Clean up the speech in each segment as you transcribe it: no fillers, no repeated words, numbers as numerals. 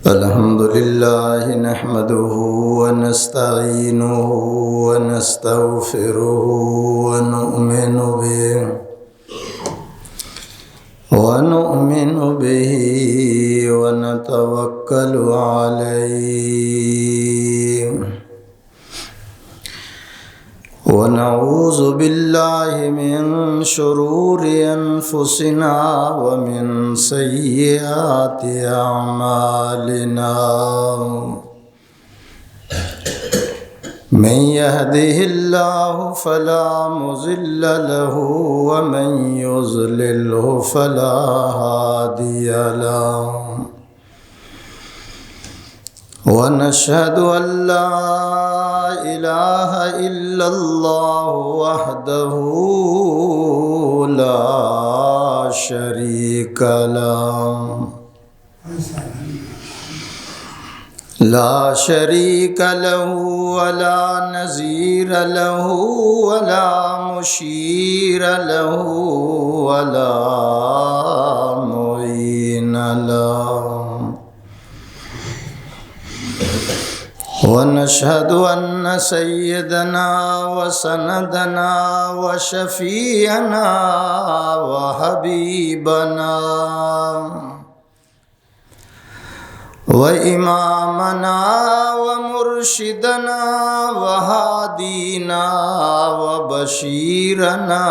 الحمد لله نحمده ونستعينه ونستغفره ونؤمن به ونتوكل عليه ونعوذ بالله من شرور أنفسنا ومن سيئات أعمالنا من يهده الله فلا مضل له ومن يضلله فلا هادي له ونشهد أن لا إله إلا الله وحده لا شريك له ولا نظير له ولا مشير له ولا معين له ونشهد أن سيدنا وسندنا وشفيعنا وحبيبنا وإمامنا ومرشدنا وهادينا وبشيرنا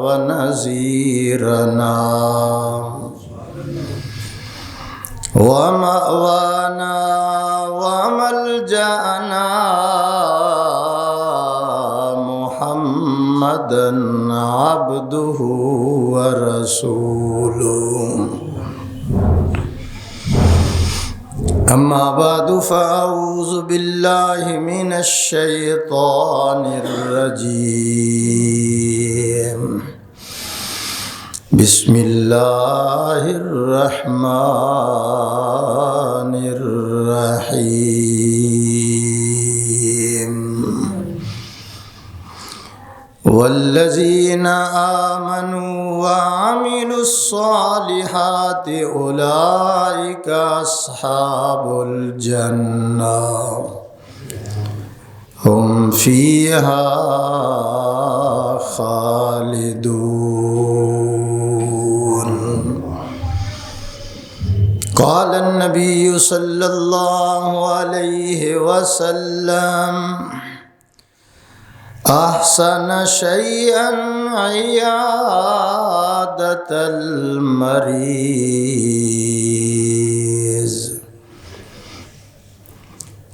ونذيرنا ومأوانا وملجأنا محمدا عبده ورسوله أما بعد فأعوذ بالله من الشيطان الرجيم بسم الله الرحمن الرحيم والذين آمنوا وعملوا الصالحات أولئك أصحاب الجنة هم فيها خالدون قال النبي صلى الله عليه وسلم أحسن شيئا عيادة المريض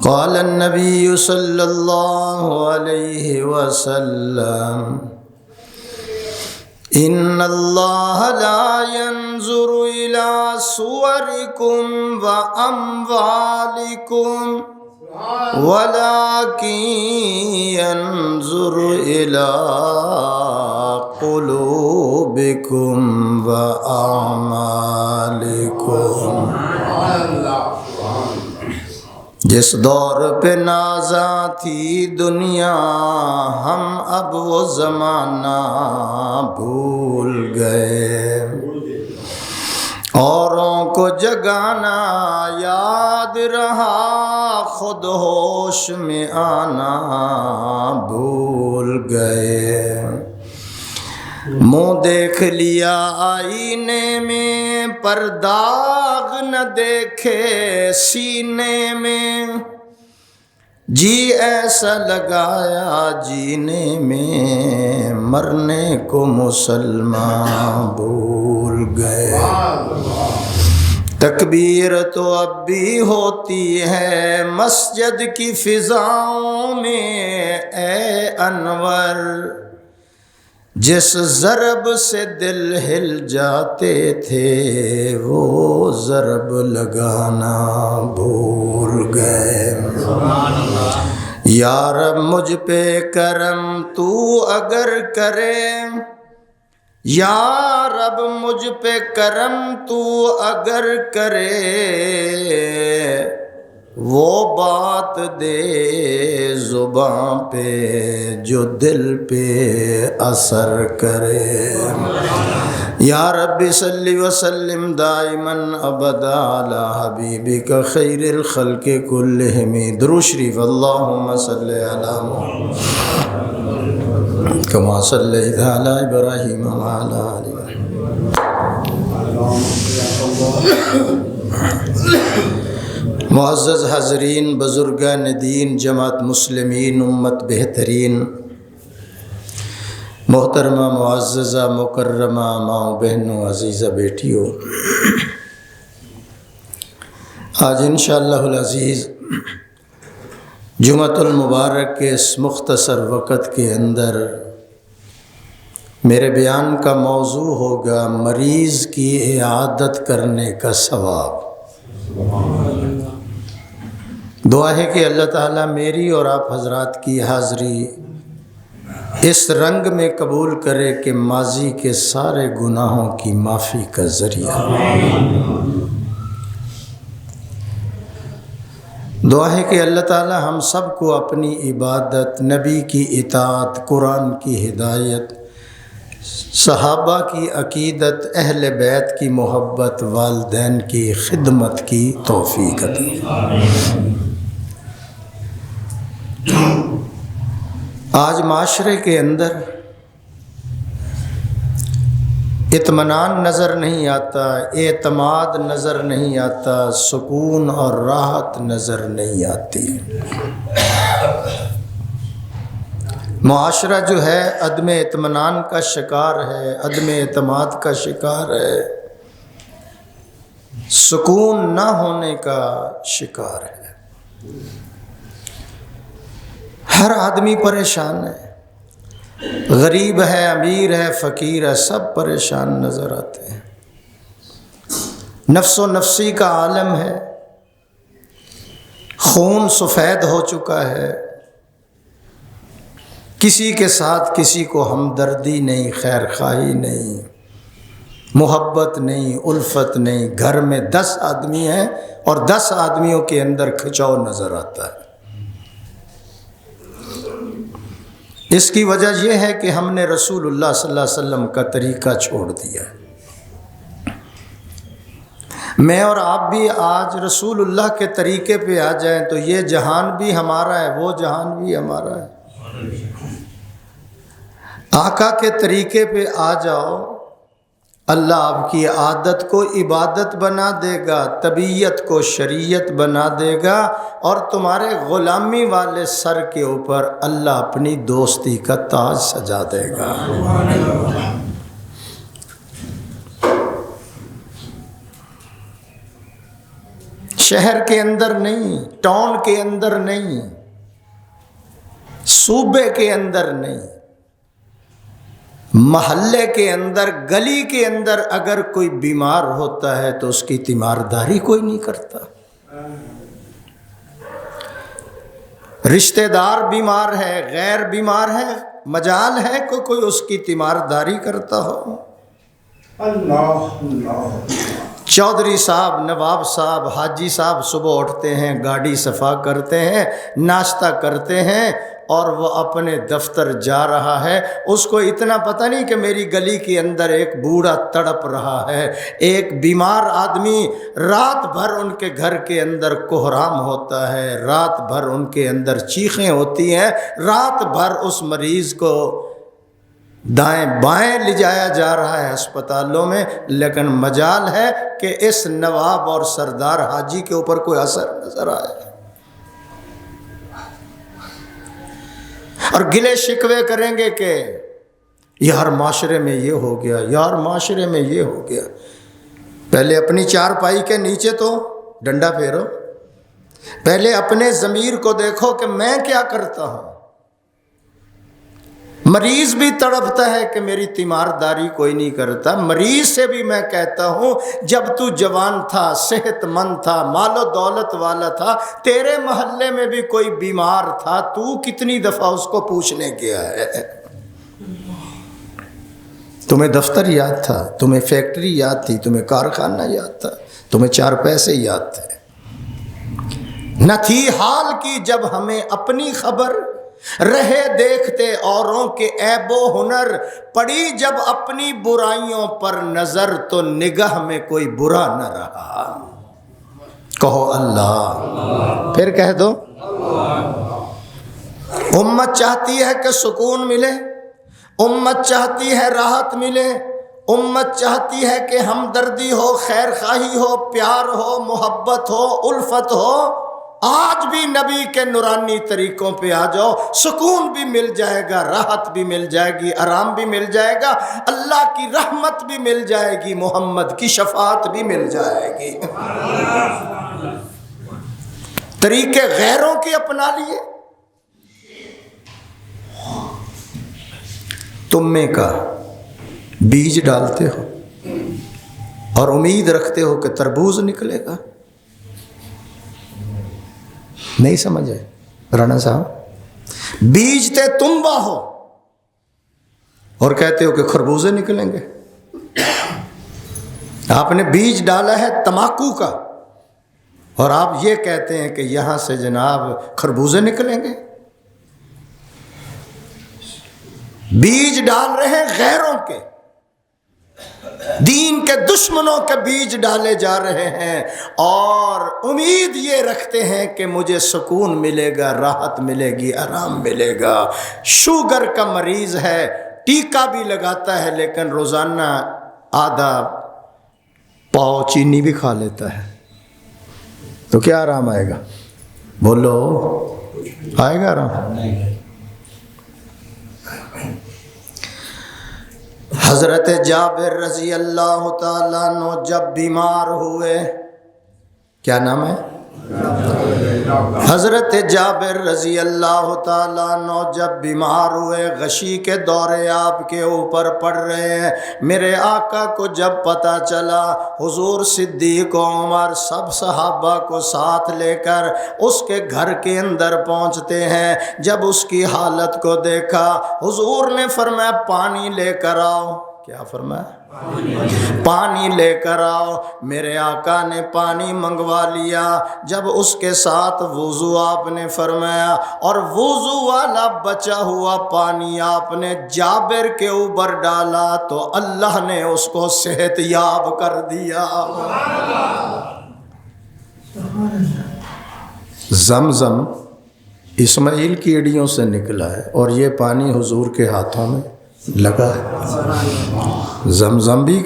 قال النبي صلى الله عليه وسلم إن الله لا ينظر إلى صوركم وأموالكم ولكن ينظر إلى قلوبكم وأعمالكم جس دور پہ نازاں تھی دنیا ہم اب وہ زمانہ بھول گئے اوروں کو جگانا یاد رہا خود ہوش میں آنا بھول گئے منہ دیکھ لیا آئینے میں پر داغ نہ دیکھے سینے میں جی ایسا لگایا جینے میں مرنے کو مسلمان بھول گئے تکبیر تو اب بھی ہوتی ہے مسجد کی فضاؤں میں اے انور جس ضرب سے دل ہل جاتے تھے وہ ضرب لگانا بھول گئے یا رب مجھ پہ کرم تو اگر کرے یا رب مجھ پہ کرم تو اگر کرے وہ بات دے زباں پہ جو دل پہ اثر کرے۔ یا رب صلی وسلم دائما ابدا علی حبیبک خیر الخلق کلہم۔ درود شریف۔ اللہم صلی علی محمد کما صلیت علی ابراہیم وعلی آل ابراہیم۔ معزز حاضرین، بزرگان دین، جماعت مسلمین، امت بہترین، محترمہ معززہ مکرمہ ماؤں بہنوں، عزیزہ بیٹیوں، آج انشاءاللہ العزیز جمعۃ المبارک کے اس مختصر وقت کے اندر میرے بیان کا موضوع ہوگا مریض کی عیادت کرنے کا ثواب۔ دعا ہے کہ اللہ تعالیٰ میری اور آپ حضرات کی حاضری اس رنگ میں قبول کرے کہ ماضی کے سارے گناہوں کی معافی کا ذریعہ۔ دعا ہے کہ اللہ تعالیٰ ہم سب کو اپنی عبادت، نبی کی اطاعت، قرآن کی ہدایت، صحابہ کی عقیدت، اہل بیت کی محبت، والدین کی خدمت کی توفیق عطا۔ آج معاشرے کے اندر اطمینان نظر نہیں آتا، اعتماد نظر نہیں آتا، سکون اور راحت نظر نہیں آتی۔ معاشرہ جو ہے عدم اطمینان کا شکار ہے، عدم اعتماد کا شکار ہے، سکون نہ ہونے کا شکار ہے۔ ہر آدمی پریشان ہے، غریب ہے، امیر ہے، فقیر ہے، سب پریشان نظر آتے ہیں۔ نفس و نفسی کا عالم ہے، خون سفید ہو چکا ہے، کسی کے ساتھ کسی کو ہمدردی نہیں، خیر خواہی نہیں، محبت نہیں، الفت نہیں۔ گھر میں 10 آدمی ہیں اور 10 آدمیوں کے اندر کھچاؤ نظر آتا ہے۔ اس کی وجہ یہ ہے کہ ہم نے رسول اللہ صلی اللہ علیہ وسلم کا طریقہ چھوڑ دیا ہے۔ میں اور آپ بھی آج رسول اللہ کے طریقے پہ آ جائیں تو یہ جہان بھی ہمارا ہے، وہ جہان بھی ہمارا ہے۔ آقا کے طریقے پہ آ جاؤ، اللہ آپ کی عادت کو عبادت بنا دے گا، طبیعت کو شریعت بنا دے گا، اور تمہارے غلامی والے سر کے اوپر اللہ اپنی دوستی کا تاج سجا دے گا۔ شہر کے اندر نہیں، ٹاؤن کے اندر نہیں، صوبے کے اندر نہیں، محلے کے اندر، گلی کے اندر اگر کوئی بیمار ہوتا ہے تو اس کی تیمارداری کوئی نہیں کرتا۔ رشتہ دار بیمار ہے، غیر بیمار ہے، مجال ہے کہ کوئی اس کی تیمارداری کرتا ہو؟ چودھری صاحب، نواب صاحب، حاجی صاحب صبح اٹھتے ہیں، گاڑی صفا کرتے ہیں، ناشتہ کرتے ہیں اور وہ اپنے دفتر جا رہا ہے۔ اس کو اتنا پتہ نہیں کہ میری گلی کے اندر ایک بوڑھا تڑپ رہا ہے، ایک بیمار آدمی، رات بھر ان کے گھر کے اندر کوہرام ہوتا ہے، رات بھر ان کے اندر چیخیں ہوتی ہیں، رات بھر اس مریض کو دائیں بائیں لے جایا جا رہا ہے ہسپتالوں میں، لیکن مجال ہے کہ اس نواب اور سردار حاجی کے اوپر کوئی اثر نظر آئے، اور گلے شکوے کریں گے کہ یار معاشرے میں یہ ہو گیا، یار معاشرے میں یہ ہو گیا۔ پہلے اپنی چارپائی کے نیچے تو ڈنڈا پھیرو، پہلے اپنے ضمیر کو دیکھو کہ میں کیا کرتا ہوں۔ مریض بھی تڑپتا ہے کہ میری تیمارداری کوئی نہیں کرتا۔ مریض سے بھی میں کہتا ہوں جب تو جوان تھا، صحت مند تھا، مال و دولت والا تھا، تیرے محلے میں بھی کوئی بیمار تھا، تو کتنی دفعہ اس کو پوچھنے گیا ہے؟ تمہیں دفتر یاد تھا، تمہیں فیکٹری یاد تھی، تمہیں کارخانہ یاد تھا، تمہیں 4 پیسے یاد تھے؟ نہ تھی حال کی جب ہمیں اپنی خبر، رہے دیکھتے اوروں کے عیب و ہنر، پڑی جب اپنی برائیوں پر نظر تو نگاہ میں کوئی برا نہ رہا۔ کہو اللہ، پھر کہہ دو۔ امت چاہتی ہے کہ سکون ملے، امت چاہتی ہے راحت ملے، امت چاہتی ہے کہ ہمدردی ہو، خیر خواہی ہو، پیار ہو، محبت ہو، الفت ہو۔ آج بھی نبی کے نورانی طریقوں پہ آ جاؤ، سکون بھی مل جائے گا، راحت بھی مل جائے گی، آرام بھی مل جائے گا، اللہ کی رحمت بھی مل جائے گی، محمد کی شفاعت بھی مل جائے گی۔ طریقے غیروں کے اپنا لیے، تمے کا بیج ڈالتے ہو اور امید رکھتے ہو کہ تربوز نکلے گا۔ نہیں سمجھے رانا صاحب؟ بیجتے تمبا ہو اور کہتے ہو کہ خربوزے نکلیں گے۔ آپ نے بیج ڈالا ہے تماکو کا اور آپ یہ کہتے ہیں کہ یہاں سے جناب خربوزے نکلیں گے۔ بیج ڈال رہے ہیں غیروں کے، دین کے دشمنوں کے بیج ڈالے جا رہے ہیں، اور امید یہ رکھتے ہیں کہ مجھے سکون ملے گا، راحت ملے گی، آرام ملے گا۔ شوگر کا مریض ہے، ٹیکا بھی لگاتا ہے لیکن روزانہ آدھا پاؤ چینی بھی کھا لیتا ہے، تو کیا آرام آئے گا؟ بولو، آئے گا آرام؟ حضرت جابر رضی اللہ تعالیٰ عنہ جب بیمار ہوئے، کیا نام ہے؟ حضرت جابر رضی اللہ تعالیٰ عنہ جب بیمار ہوئے، غشی کے دورے آپ کے اوپر پڑ رہے ہیں، میرے آقا کو جب پتہ چلا، حضور صدیق و عمر سب صحابہ کو ساتھ لے کر اس کے گھر کے اندر پہنچتے ہیں۔ جب اس کی حالت کو دیکھا، حضور نے فرمایا پانی لے کر آؤ۔ کیا فرمایا؟ پانی لے کر آؤ۔ میرے آقا نے پانی منگوا لیا، جب اس کے ساتھ وضو آپ نے فرمایا، اور وضو والا بچا ہوا پانی آپ نے جابر کے اوپر ڈالا تو اللہ نے اس کو صحت یاب کر دیا۔ زمزم اسماعیل کی ایڑیوں سے نکلا ہے اور یہ پانی حضور کے ہاتھوں میں لگا ہے۔ زمزم بھی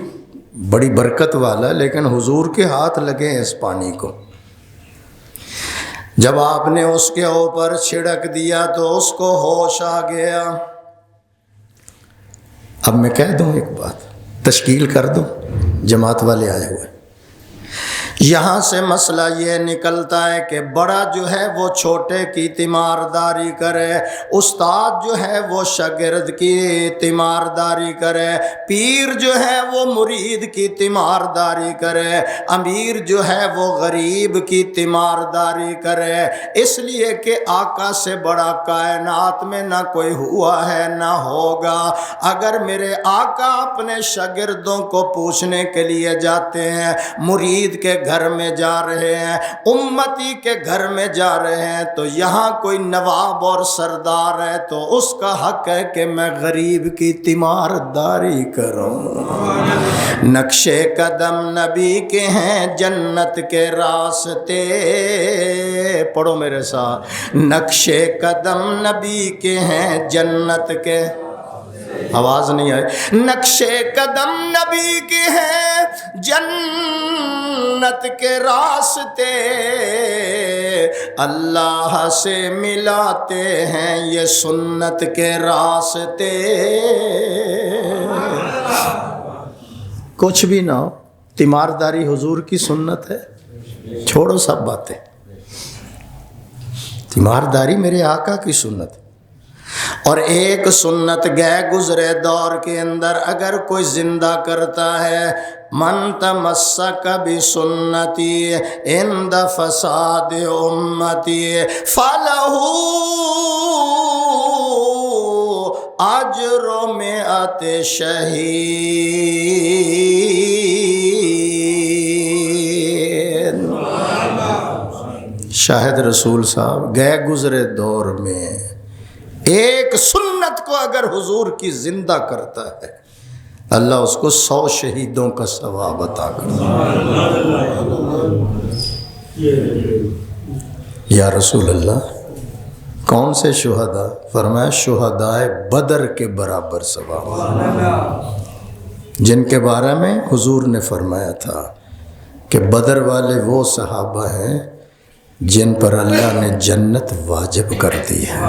بڑی برکت والا، لیکن حضور کے ہاتھ لگے ہیں اس پانی کو۔ جب آپ نے اس کے اوپر چھڑک دیا تو اس کو ہوش آ گیا۔ اب میں کہہ دوں ایک بات، تشکیل کر دوں، جماعت والے آئے ہوئے۔ یہاں سے مسئلہ یہ نکلتا ہے کہ بڑا جو ہے وہ چھوٹے کی تیمارداری کرے، استاد جو ہے وہ شاگرد کی تیمارداری کرے، پیر جو ہے وہ مرید کی تیمارداری کرے، امیر جو ہے وہ غریب کی تیمارداری کرے، اس لیے کہ آقا سے بڑا کائنات میں نہ کوئی ہوا ہے نہ ہوگا۔ اگر میرے آقا اپنے شاگردوں کو پوچھنے کے لیے جاتے ہیں، مرید کے گھر میں جا رہے ہیں، امتی کے گھر میں جا رہے ہیں، تو یہاں کوئی نواب اور سردار ہے تو اس کا حق ہے کہ میں غریب کی تیمارداری کروں۔ نقشے قدم نبی کے ہیں جنت کے راستے، پڑھو میرے ساتھ، نقشے قدم نبی کے ہیں جنت کے، آواز نہیں آئی، نقشے قدم نبی کے ہیں جنت کے راستے، اللہ سے ملاتے ہیں یہ سنت کے راستے۔ کچھ بھی نہ ہو، تیمارداری حضور کی سنت ہے، چھوڑو سب باتیں، تیمارداری میرے آقا کی سنت ہے۔ اور ایک سنت گئے گزرے دور کے اندر اگر کوئی زندہ کرتا ہے، من تمسک بسنتی عند فساد امتی فلہ اجر مئت شہید۔ شاہد رسول صاحب گئے گزرے دور میں ایک سنت کو اگر حضور کی زندہ کرتا ہے اللہ اس کو 100 شہیدوں کا ثواب عطا کرتا ہے۔ یا رسول اللہ کون سے شہداء؟ فرمایا شہداء بدر کے برابر ثواب، جن کے بارے میں حضور نے فرمایا تھا کہ بدر والے وہ صحابہ ہیں جن پر اللہ نے جنت واجب کر دی ہے۔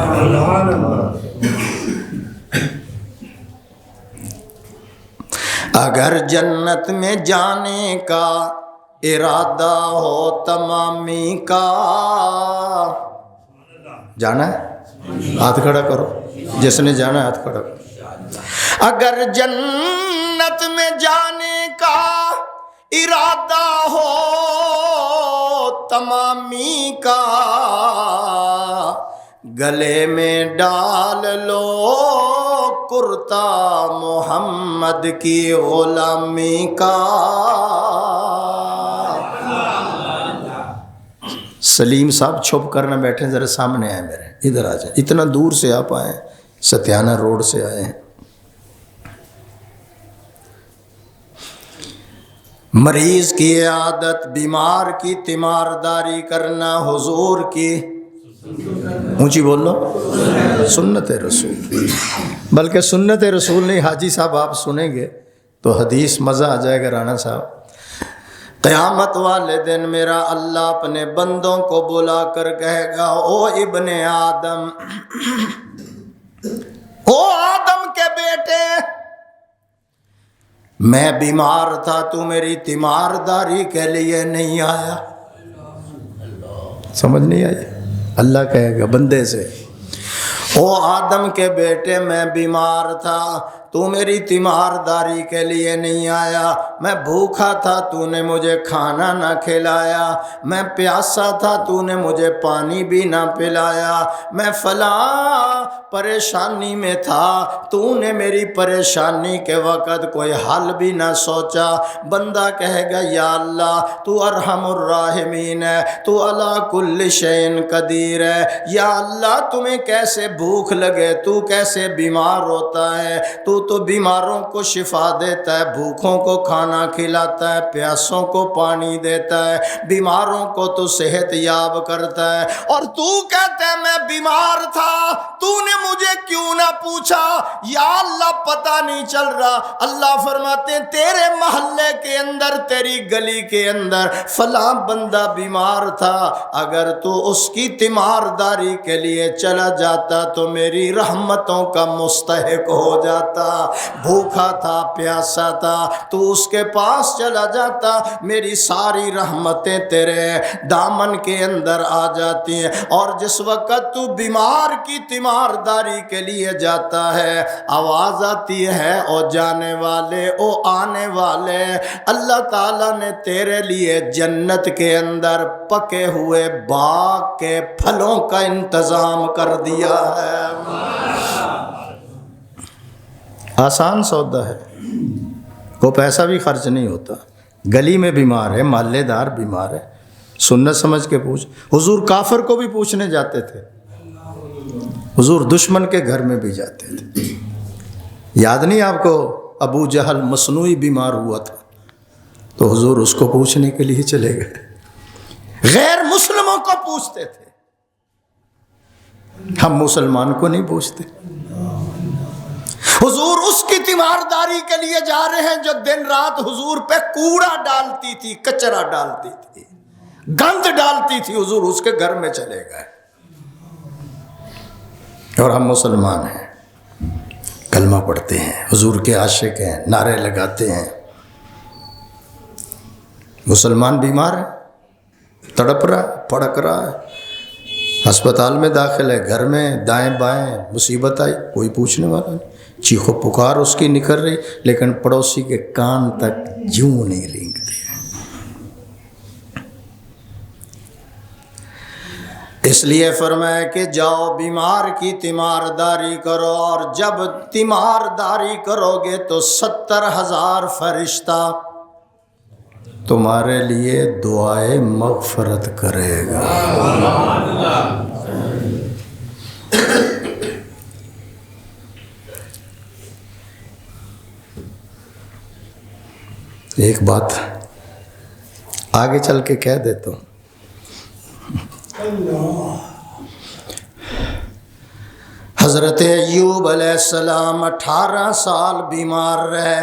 اگر جنت میں جانے کا ارادہ ہو تمامی کا، جانا ہے؟ ہاتھ کھڑا کرو، جس نے جانا ہے ہاتھ کھڑا کرو۔ اگر جنت میں جانے کا ارادہ ہو تمامی کا، گلے میں ڈال لو کرتا محمد کی غلامی کا۔ سلیم صاحب چھپ کر نہ بیٹھیں، ذرا سامنے آئے میرے، ادھر آ جائیں، اتنا دور سے آپ آئے ہیں، ستیانہ روڈ سے آئے ہیں۔ مریض کی عادت، بیمار کی تیمارداری کرنا حضور کی اونچی بول لو سنت رسول، بلکہ سنت رسول نہیں، حاجی صاحب آپ سنیں گے تو حدیث مزہ آ جائے گا رانا صاحب۔ قیامت والے دن میرا اللہ اپنے بندوں کو بلا کر کہے گا، او ابن آدم، او آدم کے بیٹے، میں بیمار تھا تو میری تیمارداری کے لیے نہیں آیا۔ سمجھ نہیں آئی؟ اللہ کہے گا بندے سے، او آدم کے بیٹے میں بیمار تھا تو میری تیمارداری کے لیے نہیں آیا، میں بھوکا تھا تو نے مجھے کھانا نہ کھلایا، میں پیاسا تھا تو نے مجھے پانی بھی نہ پلایا، میں فلاں پریشانی میں تھا تو نے میری پریشانی کے وقت کوئی حل بھی نہ سوچا۔ بندہ کہے گا یا اللہ تو ارحم الراحمین ہے، تو علی کل شیء قدیر ہے، یا اللہ تمہیں کیسے بھوک لگے، تو کیسے بیمار ہوتا ہے، تو بیماروں کو شفا دیتا ہے، بھوکوں کو کھانا کھلاتا ہے، پیاسوں کو پانی دیتا ہے، بیماروں کو تو صحت یاب کرتا ہے، اور تو کہتا ہے میں بیمار تھا تو نے مجھے کیوں نہ پوچھا؟ یا اللہ پتہ نہیں چل رہا۔ اللہ فرماتے ہیں تیرے محلے کے اندر، تیری گلی کے اندر فلاں بندہ بیمار تھا، اگر تو اس کی تیمارداری کے لیے چلا جاتا تو میری رحمتوں کا مستحق ہو جاتا۔ بھوکا تھا، پیاسا تھا، تو اس کے پاس چلا جاتا، میری ساری رحمتیں تیرے دامن کے اندر آ جاتی ہیں۔ اور جس وقت تو بیمار کی تیمارداری کے لیے جاتا ہے، آواز آتی ہے او جانے والے، او آنے والے، اللہ تعالیٰ نے تیرے لیے جنت کے اندر پکے ہوئے باغ کے پھلوں کا انتظام کر دیا ہے۔ آسان سودا ہے، وہ پیسہ بھی خرچ نہیں ہوتا۔ گلی میں بیمار ہے، محلے دار بیمار ہے، سنت سمجھ کے پوچھ۔ حضور کافر کو بھی پوچھنے جاتے تھے، حضور دشمن کے گھر میں بھی جاتے تھے۔ یاد نہیں آپ کو ابو جہل مصنوعی بیمار ہوا تھا تو حضور اس کو پوچھنے کے لیے چلے گئے۔ غیر مسلموں کو پوچھتے تھے، ہم مسلمان کو نہیں پوچھتے۔ حضور اس کی تیمارداری کے لیے جا رہے ہیں جو دن رات حضور پہ کوڑا ڈالتی تھی، کچرا ڈالتی تھی، گند ڈالتی تھی، حضور اس کے گھر میں چلے گئے۔ اور ہم مسلمان ہیں، کلمہ پڑھتے ہیں، حضور کے عاشق ہیں، نعرے لگاتے ہیں۔ مسلمان بیمار ہے، تڑپ رہا ہے، پڑک رہا ہے، ہسپتال میں داخل ہے، گھر میں دائیں بائیں مصیبت آئی، کوئی پوچھنے والا نہیں، چیخو پکار اس کی نکل رہی، لیکن پڑوسی کے کان تک جوں نہیں رینگتے۔ اس لیے فرمایا کہ جاؤ بیمار کی تیمارداری کرو، اور جب تیمارداری کرو گے تو 70,000 فرشتہ تمہارے لیے دعائے مغفرت کرے گا۔ ایک بات آگے چل کے کہہ دیتا ہوں، حضرت ایوب علیہ السلام 18 سال بیمار رہے۔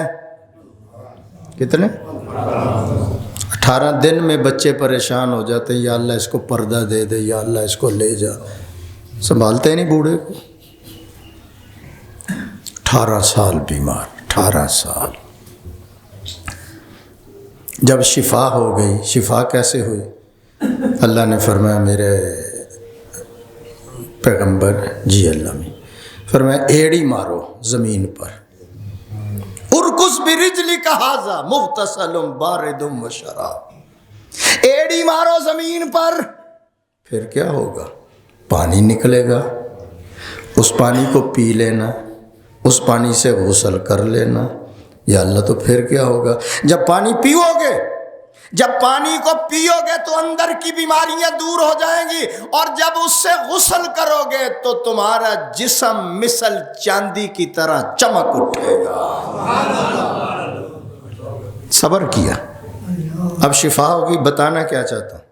کتنے؟ 18 دن میں بچے پریشان ہو جاتے، یا اللہ اس کو پردہ دے دے، یا اللہ اس کو لے جا، سنبھالتے نہیں بوڑھے کو۔ 18 سال بیمار، 18 سال۔ جب شفا ہو گئی، شفا کیسے ہوئی؟ اللہ نے فرمایا میرے پیغمبر جی اللہ میں فرمایا ایڑی مارو زمین پر، ارکس برجلک ھذا مغتسل بارد وشراب، ایڑی مارو زمین پر، پھر کیا ہوگا؟ پانی نکلے گا، اس پانی کو پی لینا، اس پانی سے غسل کر لینا، یا اللہ تو پھر کیا ہوگا؟ جب پانی پیو گے، جب پانی کو پیو گے تو اندر کی بیماریاں دور ہو جائیں گی، اور جب اس سے غسل کرو گے تو تمہارا جسم مثل چاندی کی طرح چمک اٹھے گا۔ صبر کیا، اب شفا ہوگی۔ بتانا کیا چاہتا ہوں،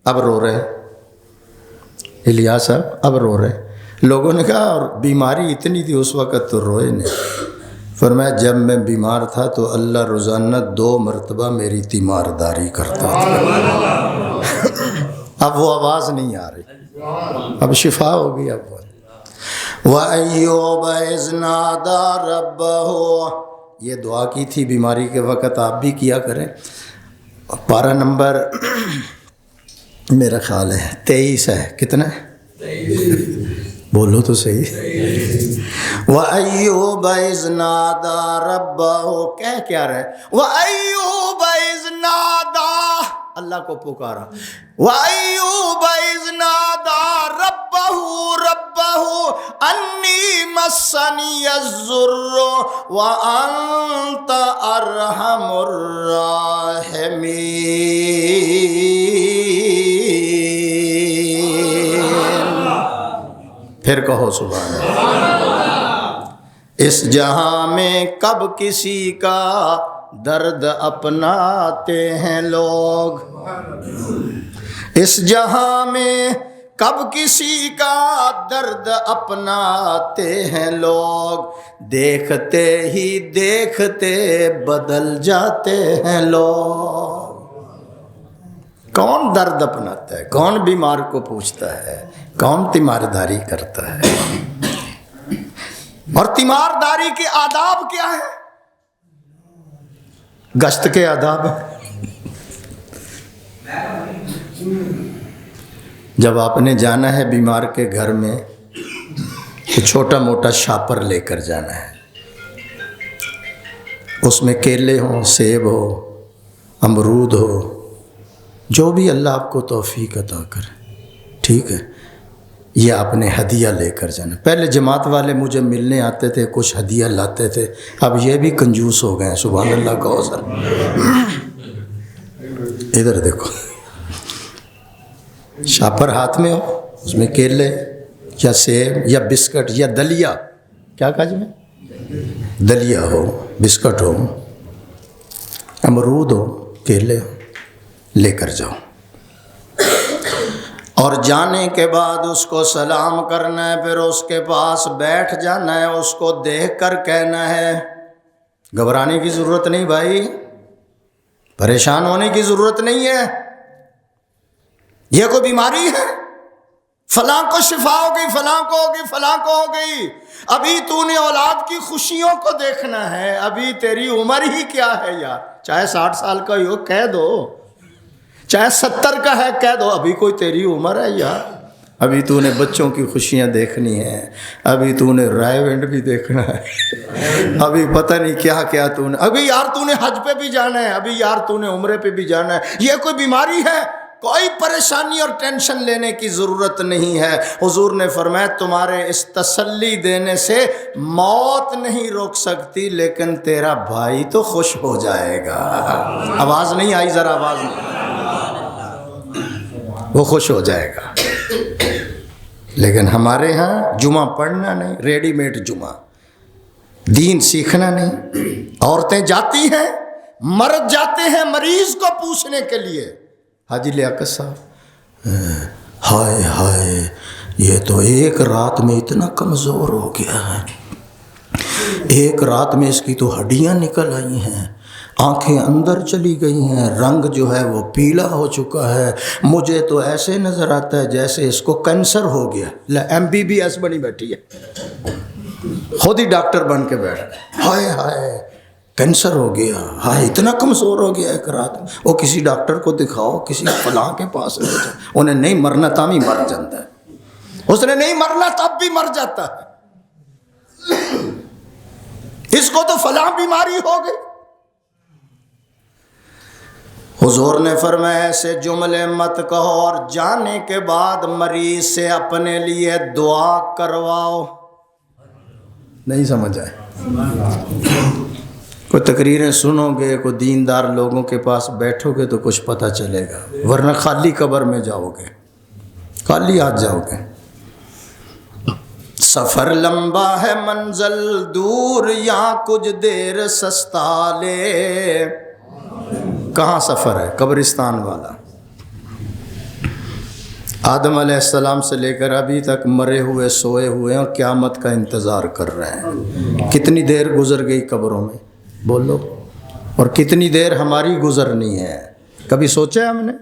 اب رو رہے الیاس صاحب، اب رو رہے۔ لوگوں نے کہا اور بیماری اتنی تھی اس وقت تو روئے نہیں۔ فرمایا جب میں بیمار تھا تو اللہ روزانہ 2 مرتبہ میری تیمارداری کرتا تھا۔ اب وہ آواز نہیں آ رہی، اب شفا ہوگی۔ اب وَأَيُّوبَ إِذْ نَادَىٰ رَبَّهُ، یہ دعا کی تھی بیماری کے وقت، آپ بھی کیا کریں۔ پارہ نمبر میرا خیال ہے 23 ہے، کتنا ہے؟ بولو تو صحیح۔ وَأَيُّوبَ إِذْ نَادَىٰ رَبَّهُ، کہہ کیا رہے؟ وَأَيُّوبَ إِذْ نَادَىٰ، اللہ کو پکارا۔ وَأَيُّوبَ إِذْ نَادَىٰ رَبَّهُ أَنِّي مَسَّنِيَ الضُّرُّ وَأَنْتَ أَرْحَمُ الرَّاحِمِينَ۔ پھر کہو سبحان اللہ۔ اس جہاں میں کب کسی کا درد اپناتے ہیں لوگ، اس جہاں میں کب کسی کا درد اپناتے ہیں لوگ، دیکھتے ہی دیکھتے بدل جاتے ہیں لوگ۔ کون درد اپناتا ہے؟ کون بیمار کو پوچھتا ہے؟ کون تیمارداری کرتا ہے؟ اور تیمارداری کے آداب کیا ہیں؟ گشت کے آداب ہیں۔ جب آپ نے جانا ہے بیمار کے گھر میں تو چھوٹا موٹا شاپر لے کر جانا ہے، اس میں کیلے ہوں، سیب ہو، امرود ہو، جو بھی اللہ آپ کو توفیق عطا کرے، ٹھیک ہے؟ یہ آپ نے ہدیہ لے کر جانا۔ پہلے جماعت والے مجھے ملنے آتے تھے، کچھ ہدیہ لاتے تھے، اب یہ بھی کنجوس ہو گئے ہیں، سبحان اللہ کہو سر۔ ادھر دیکھو، شاپر ہاتھ میں ہو، اس میں کیلے یا سیب یا بسکٹ یا دلیا، کیا کہا جی میں؟ دلیا ہو، بسکٹ ہو، امرود ہو، کیلے ہو، لے کر جاؤ، اور جانے کے بعد اس کو سلام کرنا ہے، پھر اس کے پاس بیٹھ جانا ہے، اس کو دیکھ کر کہنا ہے، گھبرانے کی ضرورت نہیں بھائی، پریشان ہونے کی ضرورت نہیں ہے، یہ کوئی بیماری ہے؟ فلاں کو شفا ہو گئی، فلاں کو ہو گئی، فلاں کو ہو گئی، ابھی تو نے اولاد کی خوشیوں کو دیکھنا ہے، ابھی تیری عمر ہی کیا ہے یار، چاہے 60 سال کا ہی ہو کہہ دو، چاہے 70 کا ہے کہہ دو، ابھی کوئی تیری عمر ہے یار، ابھی تو نے بچوں کی خوشیاں دیکھنی ہیں، ابھی تو نے رائے وینڈ بھی دیکھنا ہے، ابھی پتہ نہیں کیا کیا تو نے، ابھی یار تو نے حج پہ بھی جانا ہے، ابھی یار تو نے عمرے پہ بھی جانا ہے، یہ کوئی بیماری ہے؟ کوئی پریشانی اور ٹینشن لینے کی ضرورت نہیں ہے۔ حضور نے فرمایا تمہارے اس تسلی دینے سے موت نہیں روک سکتی، لیکن تیرا بھائی تو خوش ہو جائے گا۔ آواز نہیں آئی، ذرا آواز نہیں، وہ خوش ہو جائے گا۔ لیکن ہمارے ہاں جمعہ پڑھنا نہیں، ریڈی میڈ جمعہ، دین سیکھنا نہیں۔ عورتیں جاتی ہیں، مرد جاتے ہیں مریض کو پوچھنے کے لیے، حاجی لیاقت صاحب ہائے ہائے یہ تو ایک رات میں اتنا کمزور ہو گیا ہے، ایک رات میں اس کی تو ہڈیاں نکل آئی ہیں، آنکھیں اندر چلی گئی ہیں، رنگ جو ہے وہ پیلا ہو چکا ہے، مجھے تو ایسے نظر آتا ہے جیسے اس کو کینسر ہو گیا۔ MBBS بنی بیٹھی ہے، خود ہی ڈاکٹر بن کے بیٹھ گئے، ہائے ہائے کینسر ہو گیا، ہائے اتنا کمزور ہو گیا ایک رات میں۔ وہ کسی ڈاکٹر کو دکھاؤ، کسی فلاں کے پاس لے جاؤ، انہیں نہیں مرنا تب ہی مر جاتا ہے، اس نے نہیں مرنا تب بھی مر جاتا ہے، اس کو تو فلاں بیماری ہو گئی۔ حضور نے فرمایا ایسے جملے مت کہو، اور جانے کے بعد مریض سے اپنے لیے دعا کرواؤ۔ نہیں سمجھ آئے؟ کوئی تقریریں سنو گے، کوئی دیندار لوگوں کے پاس بیٹھو گے تو کچھ پتہ چلے گا، ورنہ خالی قبر میں جاؤ گے، خالی ہاتھ جاؤ گے۔ سفر لمبا ہے منزل دور، یہاں کچھ دیر سستا لے۔ کہاں سفر ہے؟ قبرستان والا۔ آدم علیہ السلام سے لے کر ابھی تک مرے ہوئے سوئے ہوئے ہیں اور قیامت کا انتظار کر رہے ہیں۔ کتنی دیر گزر گئی قبروں میں بولو، اور کتنی دیر ہماری گزرنی ہے، کبھی سوچا ہے ہم نے؟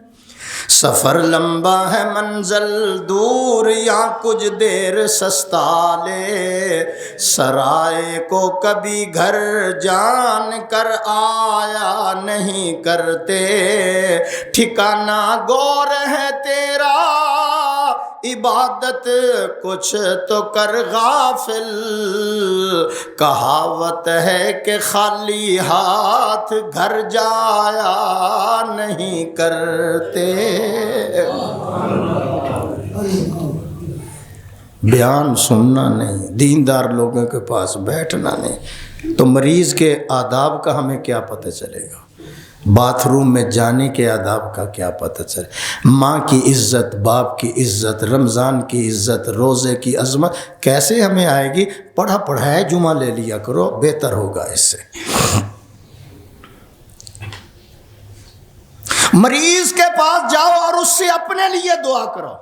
سفر لمبا ہے منزل دور، یہاں کچھ دیر سستا لے، سرائے کو کبھی گھر جان کر آیا نہیں کرتے، ٹھکانہ گور ہے تیرا عبادت کچھ تو کر غافل، کہاوت ہے کہ خالی ہاتھ گھر جایا نہیں کرتے۔ بیان سننا نہیں، دیندار لوگوں کے پاس بیٹھنا نہیں، تو مریض کے آداب کا ہمیں کیا پتہ چلے گا؟ باتھ روم میں جانے کے آداب کا کیا پتہ چلے؟ ماں کی عزت، باپ کی عزت، رمضان کی عزت، روزے کی عظمت کیسے ہمیں آئے گی؟ پڑھا پڑھایا جمعہ لے لیا کرو، بہتر ہوگا اس سے۔ مریض کے پاس جاؤ اور اس سے اپنے لیے دعا کرو،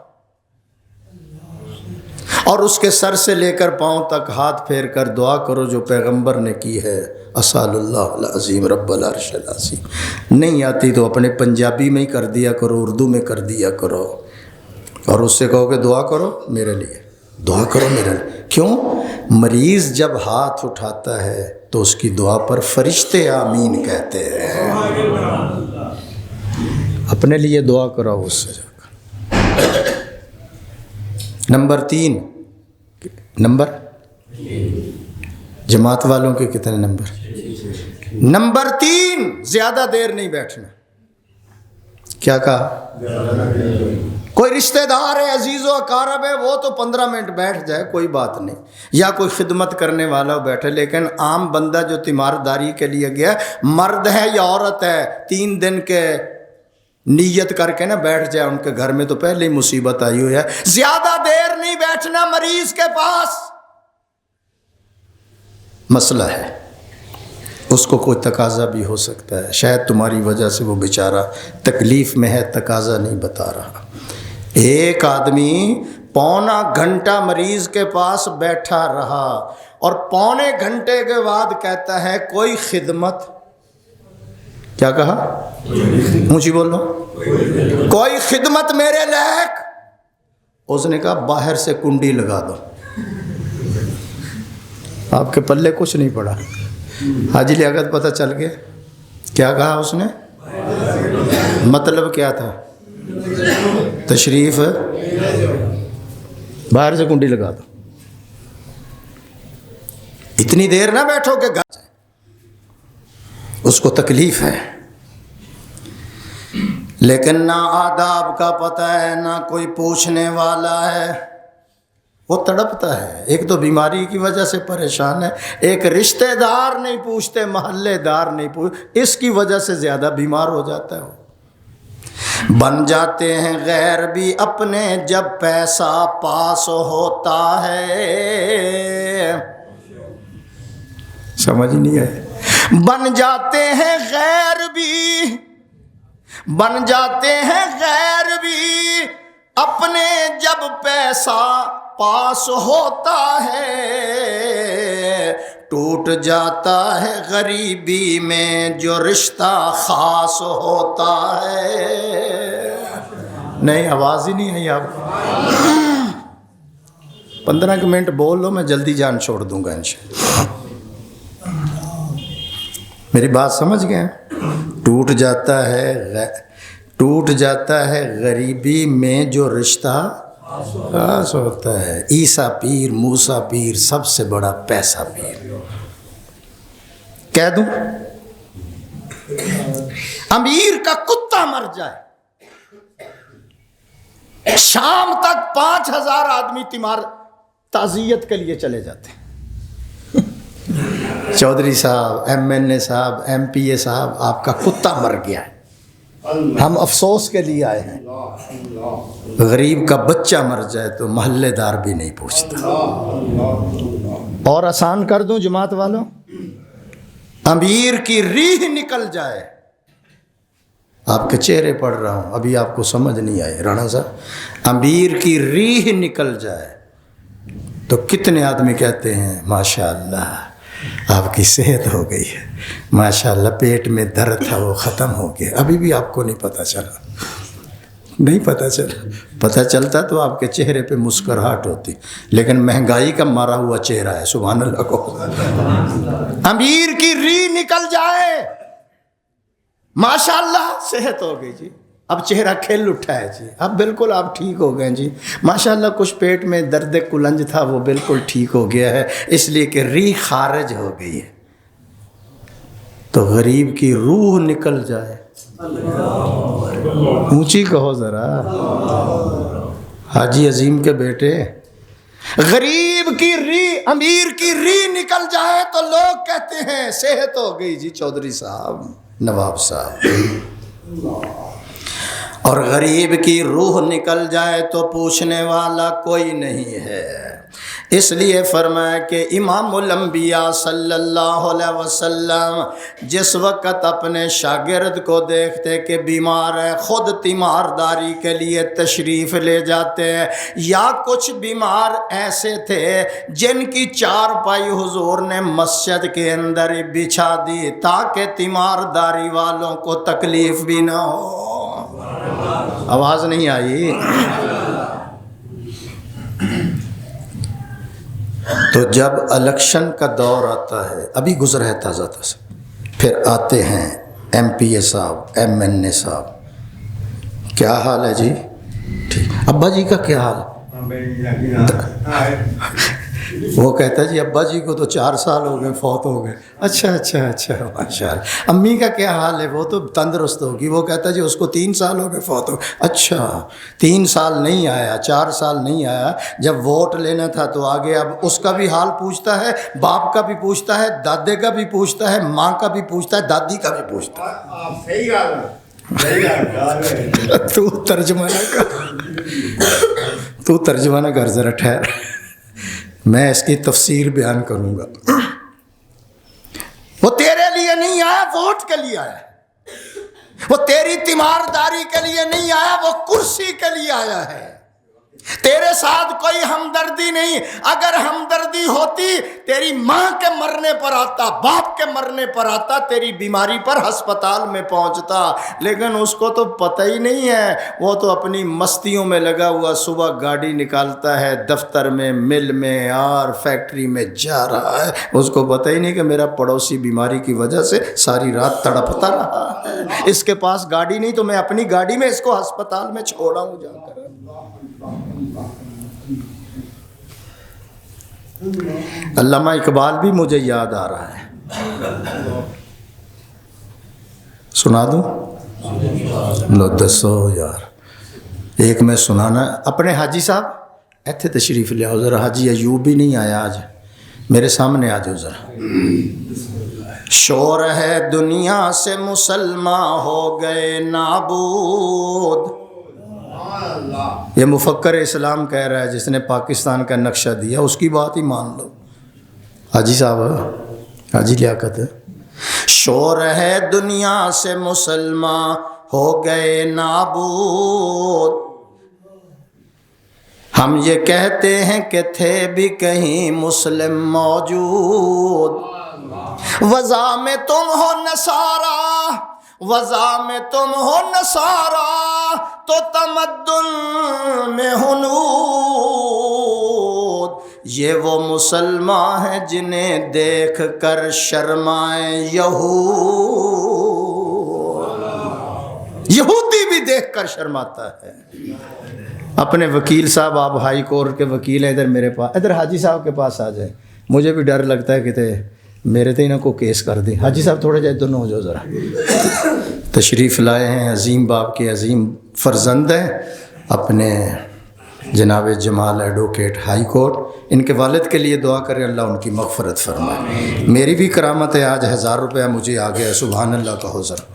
اور اس کے سر سے لے کر پاؤں تک ہاتھ پھیر کر دعا کرو جو پیغمبر نے کی ہے، اسأل اللہ العظیم رب العرش العظیم۔ نہیں آتی تو اپنے پنجابی میں ہی کر دیا کرو، اردو میں کر دیا کرو، اور اس سے کہو کہ دعا کرو میرے لیے، دعا کرو میرے لیے۔ کیوں؟ مریض جب ہاتھ اٹھاتا ہے تو اس کی دعا پر فرشتے آمین کہتے ہیں۔ اپنے لیے دعا کرو اس سے جا کر۔ نمبر 3، نمبر جماعت والوں کے کتنے نمبر؟ نمبر 3، زیادہ دیر نہیں بیٹھنا۔ کیا کہا؟ کوئی رشتہ دار ہے، عزیز و اقارب ہے، وہ تو 15 منٹ بیٹھ جائے کوئی بات نہیں، یا کوئی خدمت کرنے والا بیٹھے، لیکن عام بندہ جو تیمارداری کے لیے گیا، مرد ہے یا عورت ہے، 3 دن کے نیت کر کے نہ بیٹھ جائے ان کے گھر میں، تو پہلے ہی مصیبت آئی ہوئی ہے۔ زیادہ دیر نہیں بیٹھنا مریض کے پاس، مسئلہ ہے، اس کو کوئی تقاضا بھی ہو سکتا ہے، شاید تمہاری وجہ سے وہ بیچارہ تکلیف میں ہے، تقاضا نہیں بتا رہا۔ ایک آدمی پونا گھنٹہ مریض کے پاس بیٹھا رہا، اور پونے گھنٹے کے بعد کہتا ہے کوئی خدمت۔ کیا کہا؟ اونچی بولو، کوئی خدمت میرے لائق۔ اس نے کہا باہر سے کنڈی لگا دو۔ آپ کے پلے کچھ نہیں پڑا، حاجی لیاقت پتہ چل گیا۔ کیا کہا اس نے؟ مطلب کیا تھا؟ تشریف باہر سے کنڈی لگا دو۔ اتنی دیر نہ بیٹھو کہ گھر جائے، اس کو تکلیف ہے۔ لیکن نہ آداب کا پتہ ہے، نہ کوئی پوچھنے والا ہے، وہ تڑپتا ہے۔ ایک تو بیماری کی وجہ سے پریشان ہے، ایک رشتہ دار نہیں پوچھتے، محلے دار نہیں پوچھتے، اس کی وجہ سے زیادہ بیمار ہو جاتا ہے۔ بن جاتے ہیں غیر بھی اپنے جب پیسہ پاس ہوتا ہے، سمجھ نہیں آئے؟ بن جاتے ہیں غیر بھی، بن جاتے ہیں غیر بھی اپنے جب پیسہ پاس ہوتا ہے، ٹوٹ جاتا ہے غریبی میں جو رشتہ خاص ہوتا ہے۔ نہیں، آواز ہی نہیں آئی آپ کو۔ 15 منٹ بول لو، میں جلدی جان چھوڑ دوں گا انشاءاللہ۔ میری بات سمجھ گئے؟ ٹوٹ جاتا ہے غریبی میں جو رشتہ خاص ہوتا ہے۔ عیسیٰ پیر، موسیٰ پیر، سب سے بڑا پیسہ پیر۔ کہہ دوں، امیر کا کتا مر جائے، شام تک 5000 آدمی تیمار تعزیت کے لیے چلے جاتے ہیں۔ چودھری صاحب، ایم این اے صاحب، ایم پی اے صاحب، آپ کا کتا مر گیا ہے، ہم افسوس کے لیے آئے ہیں۔ غریب کا بچہ مر جائے تو محلے دار بھی نہیں پوچھتا۔ اور آسان کر دوں جماعت والوں، امیر کی ریح نکل جائے، آپ کے چہرے پڑھ رہا ہوں، ابھی آپ کو سمجھ نہیں آئے رانا صاحب، امیر کی ریح نکل جائے تو کتنے آدمی کہتے ہیں ماشاءاللہ آپ کی صحت ہو گئی ہے، ماشاءاللہ پیٹ میں درد تھا وہ ختم ہو گیا۔ ابھی بھی آپ کو نہیں پتہ چلا، نہیں پتہ چلا، پتہ چلتا تو آپ کے چہرے پہ مسکراہٹ ہوتی، لیکن مہنگائی کا مارا ہوا چہرہ ہے، سبحان اللہ کو۔ امیر کی ری نکل جائے، ماشاءاللہ صحت ہو گئی جی، اب چہرہ کھل اٹھا ہے جی، اب بالکل آپ ٹھیک ہو گئے جی، ماشاءاللہ کچھ پیٹ میں درد کلنج تھا وہ بالکل ٹھیک ہو گیا ہے، اس لیے کہ ری خارج ہو گئی ہے۔ تو غریب کی روح نکل جائے، اونچی کہو ذرا، حاجی عظیم کے بیٹے، غریب کی ری، امیر کی ری نکل جائے تو لوگ کہتے ہیں صحت ہو گئی جی چودھری صاحب، نواب صاحب۔ اور غریب کی روح نکل جائے تو پوچھنے والا کوئی نہیں ہے، اس لیے فرمایا کہ امام الانبیاء صلی اللہ علیہ وسلم جس وقت اپنے شاگرد کو دیکھتے کہ بیمار ہے، خود تیمارداری کے لیے تشریف لے جاتے ہیں، یا کچھ بیمار ایسے تھے جن کی چارپائی حضور نے مسجد کے اندر ہی بچھا دی تاکہ تیمارداری والوں کو تکلیف بھی نہ ہو۔ آواز نہیں آئی؟ تو جب الیکشن کا دور آتا ہے، ابھی گزرا ہے تازہ تازہ، پھر آتے ہیں ایم پی اے صاحب، ایم این اے صاحب، کیا حال ہے جی؟ ٹھیک، ابا جی کا کیا حال؟ وہ کہتا ہے جی ابا جی کو تو 4 سال ہو گئے فوت ہو گئے۔ اچھا ماشاء اللہ۔ امی کا کیا حال ہے؟ وہ تو تندرست ہوگی۔ وہ کہتا ہے جی اس کو 3 سال ہو گئے فوت ہو۔ اچھا 3 سال نہیں آیا، 4 سال نہیں آیا، جب ووٹ لینا تھا تو آگے اب اس کا بھی حال پوچھتا ہے، باپ کا بھی پوچھتا ہے، دادے کا بھی پوچھتا ہے، ماں کا بھی پوچھتا ہے، دادی کا بھی پوچھتا ہے۔ تو ترجمہ نہ کر، ذرا ٹھہر، میں اس کی تفسیر بیان کروں گا۔ وہ تیرے لیے نہیں آیا، ووٹ کے لیے آیا، وہ تیری تیمارداری کے لیے نہیں آیا، وہ کرسی کے لیے آیا ہے۔ تیرے ساتھ کوئی ہمدردی نہیں، اگر ہمدردی ہوتی تیری ماں کے مرنے پر آتا، باپ کے مرنے پر آتا، تیری بیماری پر ہسپتال میں پہنچتا، لیکن اس کو تو پتہ ہی نہیں ہے، وہ تو اپنی مستیوں میں لگا ہوا، صبح گاڑی نکالتا ہے، دفتر میں، مل میں اور فیکٹری میں جا رہا ہے، اس کو پتہ ہی نہیں کہ میرا پڑوسی بیماری کی وجہ سے ساری رات تڑپتا رہا ہے، اس کے پاس گاڑی نہیں تو میں اپنی گاڑی میں اس کو ہسپتال میں چھوڑا ہوں جا کر۔ علامہ اقبال بھی مجھے یاد آ رہا ہے، سنا دوں؟ لو دسو یار، ایک میں سنانا اپنے حاجی صاحب ایتھے تشریف لے آؤ ذرا، حاجی ایوب بھی نہیں آیا آج، میرے سامنے آ جاؤ ذرا۔ شور ہے دنیا سے مسلمان ہو گئے نابود، یہ مفکر اسلام کہہ رہا ہے جس نے پاکستان کا نقشہ دیا، اس کی بات ہی مان لو۔ حاجی صاحب، حاجی لیاقت ہے۔ شور ہے دنیا سے مسلمان ہو گئے نابود، ہم یہ کہتے ہیں کہ تھے بھی کہیں مسلم موجود، وضع میں تم ہو نصارا، وضع میں تم ہو نصارا تو تمدن میں ہنود، یہ وہ مسلمان ہیں جنہیں دیکھ کر شرمائیں یہود، یہودی بھی دیکھ کر شرماتا ہے۔ اپنے وکیل صاحب، آپ ہائی کورٹ کے وکیل ہیں، ادھر میرے پاس، ادھر حاجی صاحب کے پاس آ جائیں، مجھے بھی ڈر لگتا ہے کہ میرے تے نہ کو کیس کر دیں۔ حاجی صاحب تھوڑے جائے دونوں ہو جاؤ ذرا، تشریف لائے ہیں، عظیم باپ کے عظیم فرزند ہیں، اپنے جناب جمال ایڈوکیٹ ہائی کورٹ، ان کے والد کے لیے دعا کریں اللہ ان کی مغفرت فرمائے۔ میری بھی کرامت ہے، آج 1000 روپیہ مجھے آ گیا، سبحان اللہ کہو ذرا،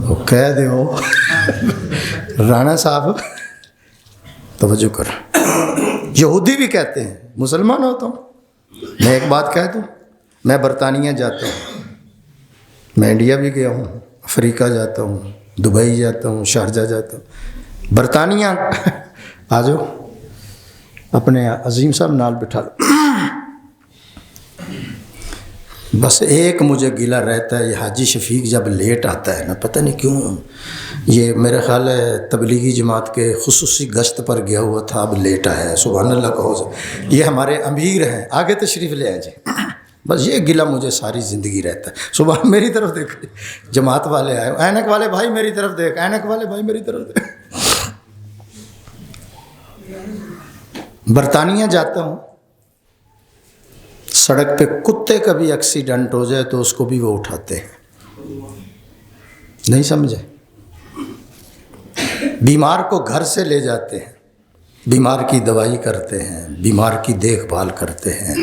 وہ کہہ دو رانا صاحب توجہ کر، یہودی بھی کہتے ہیں مسلمان ہوتا ہوں۔ میں ایک بات کہہ دوں، میں برطانیہ جاتا ہوں، میں انڈیا بھی گیا ہوں، افریقہ جاتا ہوں، دبئی جاتا ہوں، شارجہ جاتا ہوں، برطانیہ آ جاؤ، اپنے عظیم صاحب نال بٹھا لو، بس ایک مجھے گلہ رہتا ہے، یہ حاجی شفیق جب لیٹ آتا ہے نا، پتہ نہیں کیوں، یہ میرا خیال ہے تبلیغی جماعت کے خصوصی گشت پر گیا ہوا تھا، اب لیٹ آیا ہے، سبحان اللہ کہو، یہ ہمارے امیر ہیں، آگے تشریف لے آئیں جی، بس یہ گلہ مجھے ساری زندگی رہتا ہے۔ صبح میری طرف دیکھ، جماعت والے آئے، اینک والے بھائی میری طرف دیکھ، اینک والے بھائی میری طرف دیکھ۔ برطانیہ جاتا ہوں، سڑک پہ کتے کا بھی ایکسیڈنٹ ہو جائے تو اس کو بھی وہ اٹھاتے ہیں، نہیں سمجھے؟ بیمار کو گھر سے لے جاتے ہیں، بیمار کی دوائی کرتے ہیں، بیمار کی دیکھ بھال کرتے ہیں۔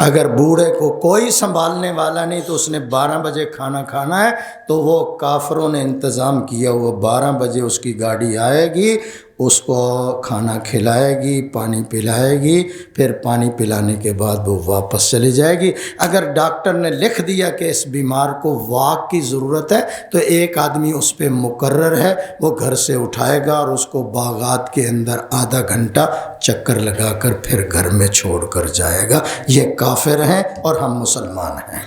اگر بوڑھے کو کوئی سنبھالنے والا نہیں تو اس نے 12 بجے کھانا کھانا ہے تو وہ کافروں نے انتظام کیا، وہ 12 بجے اس کی گاڑی آئے گی، اس کو کھانا کھلائے گی، پانی پلائے گی، پھر پانی پلانے کے بعد وہ واپس چلی جائے گی۔ اگر ڈاکٹر نے لکھ دیا کہ اس بیمار کو واک کی ضرورت ہے تو ایک آدمی اس پہ مقرر ہے، وہ گھر سے اٹھائے گا اور اس کو باغات کے اندر آدھا گھنٹہ چکر لگا کر پھر گھر میں چھوڑ کر جائے گا۔ یہ کافر ہیں اور ہم مسلمان ہیں۔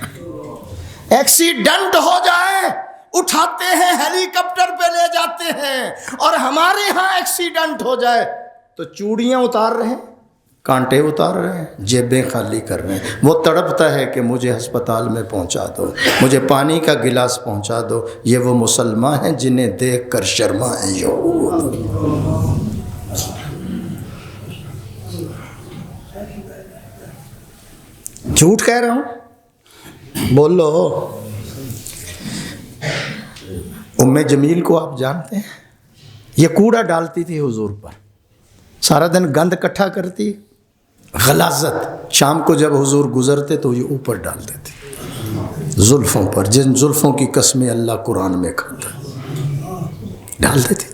ایکسیڈنٹ ہو جائے اٹھاتے ہیں، ہیلی کاپٹر پہ لے جاتے ہیں، اور ہمارے ہاں ایکسیڈنٹ ہو جائے تو چوڑیاں اتار رہے ہیں، کانٹے اتار رہے ہیں، جیبیں خالی کر رہے ہیں۔ وہ تڑپتا ہے کہ مجھے ہسپتال میں پہنچا دو، مجھے پانی کا گلاس پہنچا دو۔ یہ وہ مسلمان ہیں جنہیں دیکھ کر شرمائیں یہود۔ جھوٹ کہہ رہا ہوں، بولو۔ ام جمیل کو آپ جانتے ہیں، یہ کوڑا ڈالتی تھی حضور پر، سارا دن گند اکٹھا کرتی، غلاظت، شام کو جب حضور گزرتے تو یہ اوپر ڈالتے تھے زلفوں پر، جن زلفوں کی قسمیں اللہ قرآن میں کھاتا ڈالتے تھے۔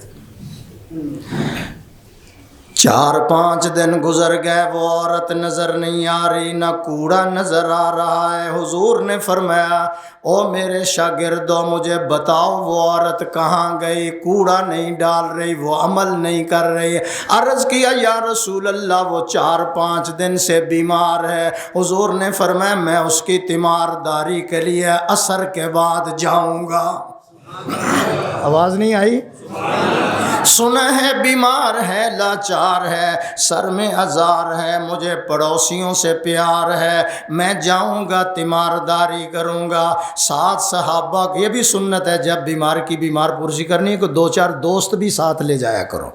4-5 دن گزر گئے، وہ عورت نظر نہیں آ رہی، نہ کوڑا نظر آ رہا ہے۔ حضور نے فرمایا، او میرے شاگردوں مجھے بتاؤ وہ عورت کہاں گئی؟ کوڑا نہیں ڈال رہی، وہ عمل نہیں کر رہی۔ عرض کیا یا رسول اللہ وہ 4-5 دن سے بیمار ہے۔ حضور نے فرمایا میں اس کی تیمارداری کے لیے عصر کے بعد جاؤں گا۔ آواز نہیں آئی؟ سنا ہے بیمار ہے، لاچار ہے، سر میں ازار ہے، مجھے پڑوسیوں سے پیار ہے، میں جاؤں گا، تیمارداری کروں گا۔ 7 صحابہ، یہ بھی سنت ہے جب بیمار کی بیمار پرسی کرنی ہے کہ 2-4 دوست بھی ساتھ لے جایا کرو۔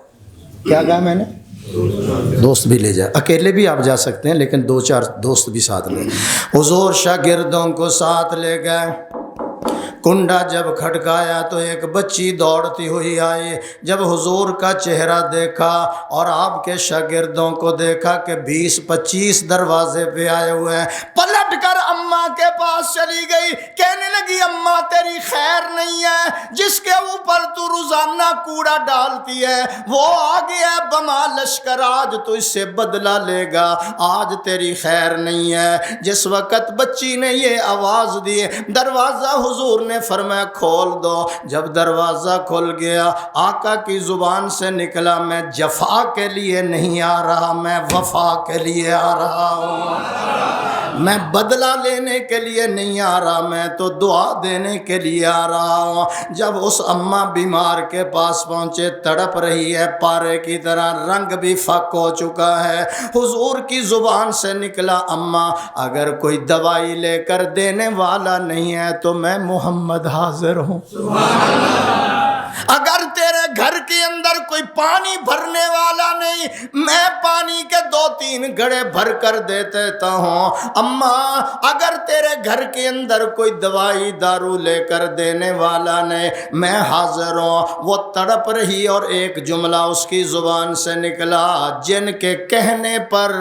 کیا کہا میں نے؟ دوست بھی لے جائے، اکیلے بھی آپ جا سکتے ہیں لیکن 2-4 دوست بھی ساتھ لے۔ حضور شاگردوں کو ساتھ لے گئے، کنڈا جب کھٹکایا تو ایک بچی دوڑتی ہوئی آئی. جب حضور کا چہرہ دیکھا اور آپ کے شاگردوں کو دیکھا کہ 20-25 دروازے پہ آئے ہوئے ہیں، پلٹ کر اماں کے پاس چلی گئی. کہنے لگی اماں تیری خیر نہیں ہے، جس کے اوپر تو روزانہ کوڑا ڈالتی ہے وہ آ گیا بما لشکر، آج تو اس سے بدلہ لے گا، آج تیری خیر نہیں ہے. جس وقت بچی نے یہ آواز دی دروازہ حضور نے فرمایا کھول دو. جب دروازہ کھل گیا آقا کی زبان سے نکلا میں جفا کے لیے نہیں آ رہا، میں وفا کے لیے آ رہا ہوں. میں بدلہ لینے کے لیے نہیں آ رہا، میں تو دعا دینے کے لیے آ رہا ہوں. جب اس اماں بیمار کے پاس پہنچے، تڑپ رہی ہے پارے کی طرح، رنگ بھی فک ہو چکا ہے. حضور کی زبان سے نکلا اماں اگر کوئی دوائی لے کر دینے والا نہیں ہے تو میں محمد حاضر ہوں. اگر تیرے گھر کے اندر کوئی پانی بھرنے والا نہیں، میں پانی کے 2-3 گھڑے بھر کر دے دیتا ہوں. اماں اگر تیرے گھر کے اندر کوئی دوائی دارو لے کر دینے والا نہیں، میں حاضر ہوں. وہ تڑپ رہی اور ایک جملہ اس کی زبان سے نکلا، جن کے کہنے پر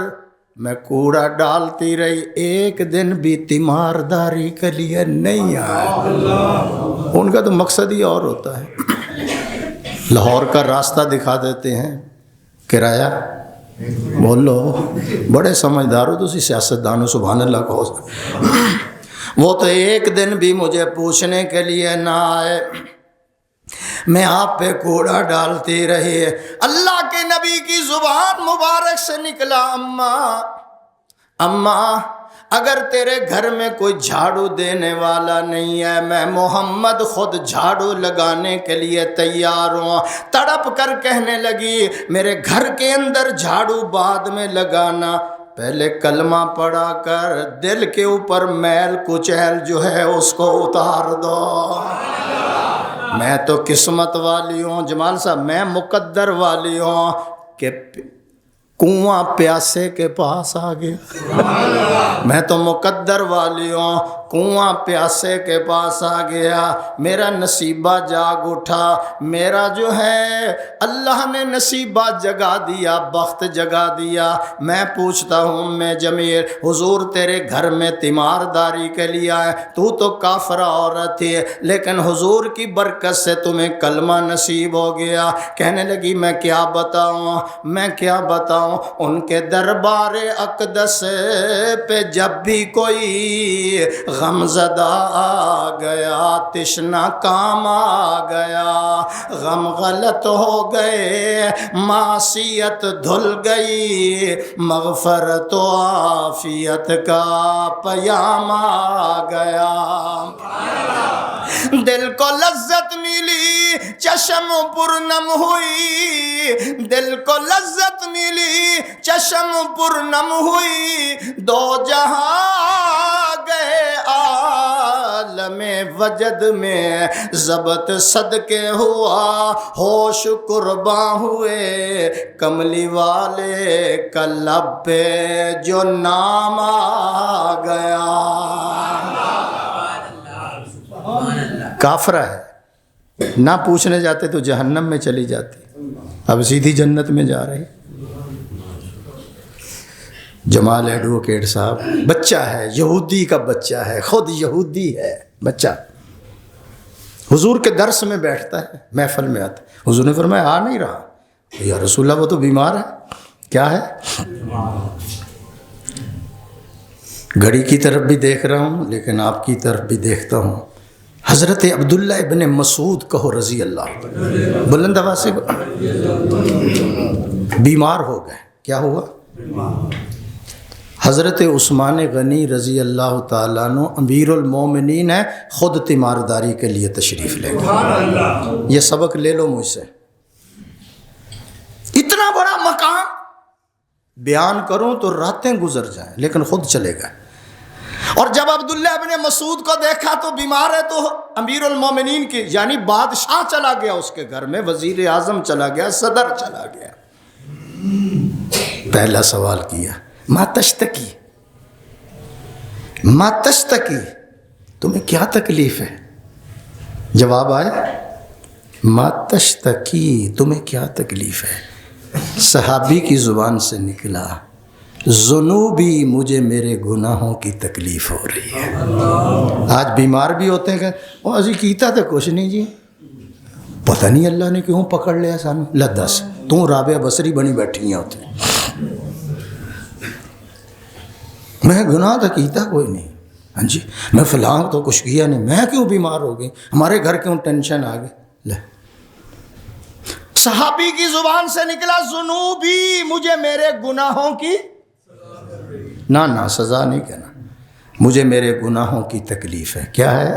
میں کوڑا ڈالتی رہی ایک دن بھی تیمارداری کے لیے نہیں آیا. ان کا تو مقصد ہی اور ہوتا ہے. لاہور کا راستہ دکھا دیتے ہیں، کرایہ بولو، بڑے سمجھدار ہو تسی سیاستدانوں، سبحان اللہ کہو. وہ تو ایک دن بھی مجھے پوچھنے کے لیے نہ آئے، میں آپ پہ کوڑا ڈالتی رہی. اللہ کے نبی کی زبان مبارک سے نکلا، اماں اگر تیرے گھر میں کوئی جھاڑو دینے والا نہیں ہے، میں محمد خود جھاڑو لگانے کے لیے تیار ہوں. تڑپ کر کہنے لگی میرے گھر کے اندر جھاڑو بعد میں لگانا، پہلے کلمہ پڑھا کر دل کے اوپر میل کچیل جو ہے اس کو اتار دو. میں تو قسمت والی ہوں جمال صاحب، میں مقدر والی ہوں کہ کنواں پیاسے کے پاس آ گیا. میں تو مقدر والی ہوں، کنواں پیاسے کے پاس آ گیا. میرا نصیبہ جاگ اٹھا، میرا جو ہے اللہ نے نصیبہ جگا دیا، بخت جگا دیا. میں پوچھتا ہوں میں جمیل حضور تیرے گھر میں تیمارداری کے لیے آئے، تو کافرہ عورت تھی لیکن حضور کی برکت سے تمہیں کلمہ نصیب ہو گیا. کہنے لگی میں کیا بتاؤں، ان کے دربار اقدس پہ جب بھی کوئی غم زدہ آ گیا، تشنا کام آ گیا، غم غلط ہو گئے، معصیت دھل گئی، مغفرت و عافیت کا پیام آ گیا. دل کو لذت ملی، چشم پرنم ہوئی، دل کو لذت ملی، چشم پرنم ہوئی، دو جہاں گئے عالم وجد میں، ضبط صدقے ہوا، ہوش قرباں ہوئے، کملی والے کا لب پہ جو نام آ گیا. کافرہ ہے، نہ پوچھنے جاتے تو جہنم میں چلی جاتی، اب سیدھی جنت میں جا رہی. جمال ایڈوکیٹ صاحب بچہ ہے، یہودی کا بچہ ہے، خود یہودی ہے بچہ، حضور کے درس میں بیٹھتا ہے، محفل میں آتا ہے. حضور نے فرمایا آ نہیں رہا. یا رسول اللہ وہ تو بیمار ہے. کیا ہے؟ گھڑی کی طرف بھی دیکھ رہا ہوں لیکن آپ کی طرف بھی دیکھتا ہوں. حضرت عبداللہ ابن مسعود کہو رضی اللہ، بلند آواز سے، بیمار ہو گئے. کیا ہوا؟ حضرت عثمان غنی رضی اللہ تعالیٰ عنہ امیر المومنین ہے، خود تیمارداری کے لیے تشریف لے گئے. یہ سبق لے لو مجھ سے. اتنا بڑا مقام بیان کروں تو راتیں گزر جائیں لیکن خود چلے گئے. اور جب عبداللہ ابن مسعود کو دیکھا تو بیمار ہے، تو امیر المومنین کی یعنی بادشاہ چلا گیا اس کے گھر میں، وزیر اعظم چلا گیا، صدر چلا گیا. پہلا سوال کیا ما تشتکی، تمہیں کیا تکلیف ہے؟ جواب آئے ما تشتکی، تمہیں کیا تکلیف ہے؟ صحابی کی زبان سے نکلا ذنوبی، مجھے میرے گناہوں کی تکلیف ہو رہی ہے۔ آج بیمار بھی ہوتے ہیں کہ وہ اسی کیتا تو کچھ نہیں جی، پتہ نہیں اللہ نے کیوں پکڑ لیا سانو، لدس تو رابعہ بصری بنی بیٹھی ہیں ہوتی، میں گناہ تو کیتا کوئی نہیں، ہاں جی میں فلاں تو کچھ کیا نہیں، میں کیوں بیمار ہو گئی، ہمارے گھر کیوں ٹینشن آ گئی۔ لے صحابی کی زبان سے نکلا ذنوبی، مجھے میرے گناہوں کی، نہ سزا نہیں کہنا، مجھے میرے گناہوں کی تکلیف ہے۔ کیا ہے؟